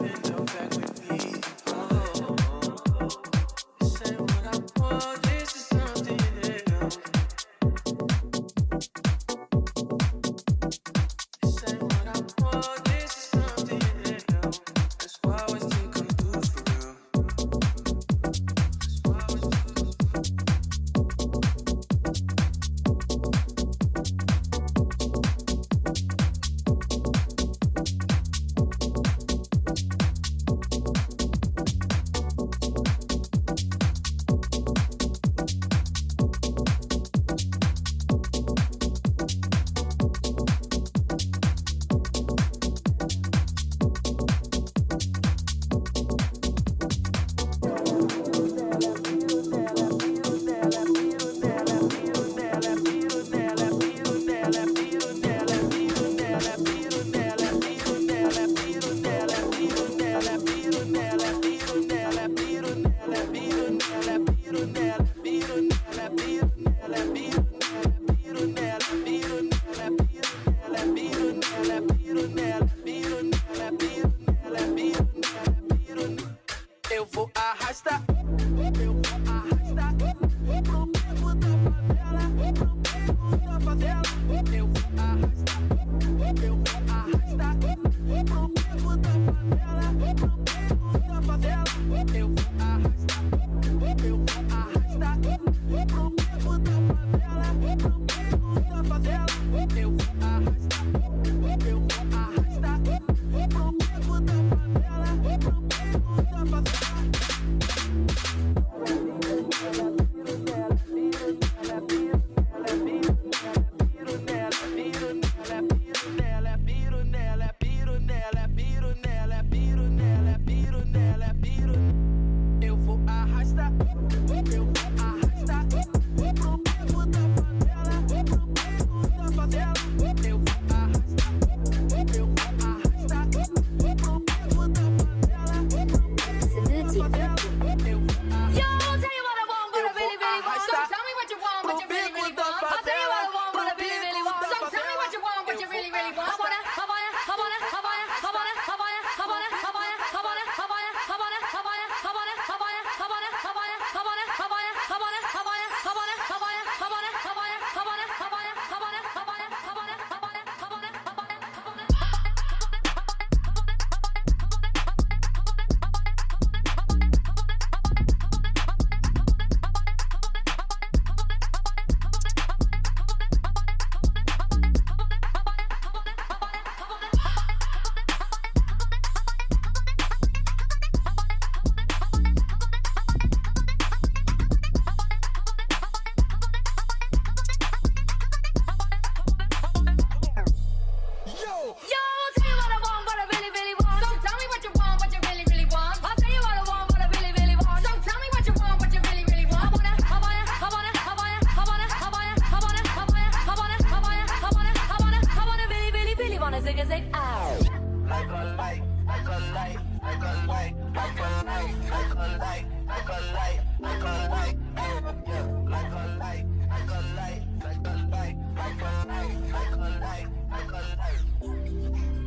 like a light, like a light, yeah, like a light, like a light, like a light, like a light, like a light, like a light.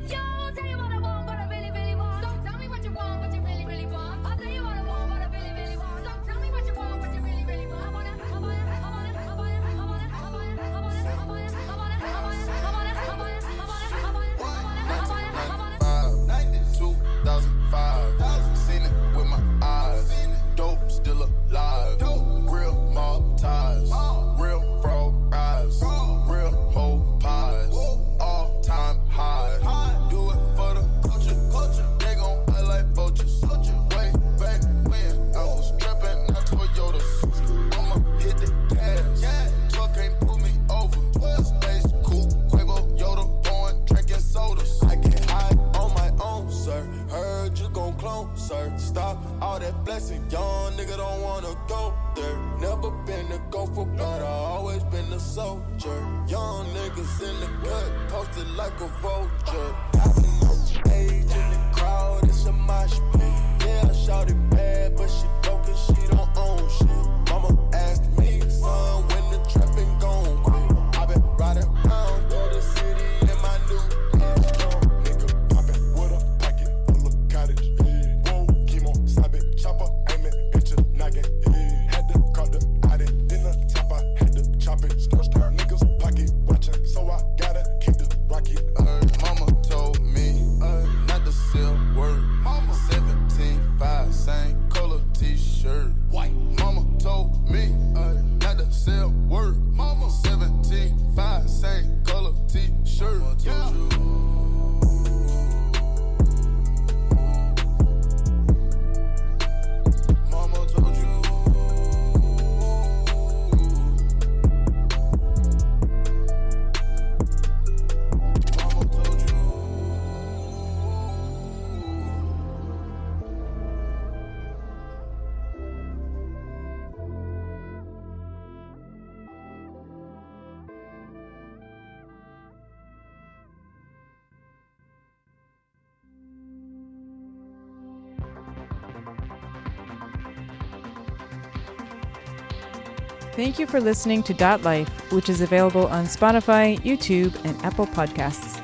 Yo, I'll tell you what I want, what I really, really want. So tell me what you want, what you really, really want. I'll tell you what I want, what I really, really want. So tell me what you want, what you really, really want. I wanna, I wanna, I wanna, I wanna, I wanna, I wanna, I wanna, I wanna, I wanna, I wanna, I wanna, I wanna, Seen it with my eyes. Dope still alive. Real mob ties. Real frog eyes. Real whole pies. All time highs. Do it for the culture. They gon' play like vultures. Way back when I was trapping, not Toyotas. I'ma hit the gas. Truck can't pull me over. Space cool. Quavo, Yoda, going drinking sodas. I get high on my own, sir. Heard you gon' clone, sir. Stop all that blessing, young nigga don't wanna go there. Never been a gopher, but I always been a soldier. Young niggas in the cut, posted like a vulture. Age in the crowd, it's a mosh pit. Yeah, I shot it bad, but she broke and she don't own shit. Mama asked me, son, when the trapping gon' quit. I been riding around through the city in my new bitch. Young nigga poppin' with a pocket full of cottage. Whoa, chemo, sniping, chopper, aiming at your noggin. Had to cut the out it, then the top I had to chop it. Niggas pocket watching, so I gotta keep the rocket. Mama told me not to sell word. 17.5, same color t-shirt. White. Mama told me not to sell word. Mama 17.5, same color t-shirt. Yeah. Mama told you. Mama told you. Thank you for listening to DotLife, which is available on Spotify, YouTube, and Apple Podcasts.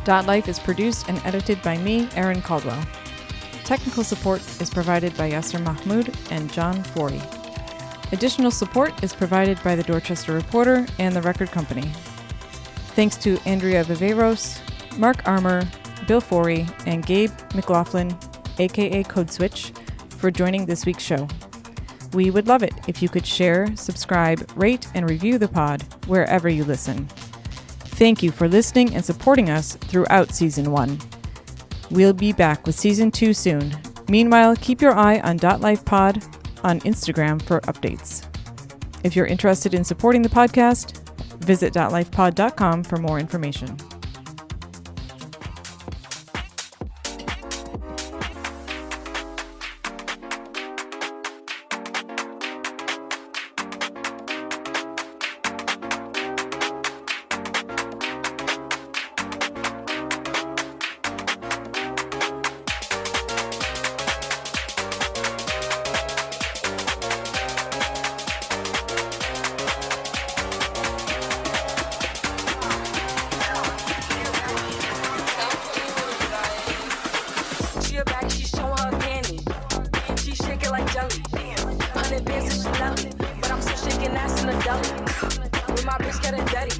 DotLife is produced and edited by me, Erin Caldwell. Technical support is provided by Yasser Mahmoud and John Forry. Additional support is provided by the Dorchester Reporter and the Record Company. Thanks to Andrea Viveiros, Mark Armour, Bill Forry, and Gabe McLaughlin, aka Codeswitch, for joining this week's show. We would love it if you could share, subscribe, rate, and review the pod wherever you listen. Thank you for listening and supporting us throughout Season 1. We'll be back with Season 2 soon. Meanwhile, keep your eye on DotLife Pod on Instagram for updates. If you're interested in supporting the podcast, visit DotLifePod.com for more information. She a baddie, she showing her panties. She shaking like jelly. 100 bands and she love it, but I'm still shaking ass in the deli. With my bitch getting dirty.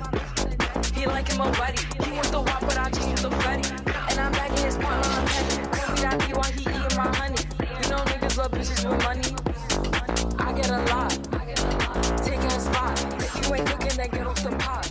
He like him already. He want the wop, but I just want the fatty. And I'm back in his partner, I'm heavy. Call me that B while he eating my honey. You know niggas love bitches with money. I get a lot. Taking a spot. If you ain't cooking, then get off the pot.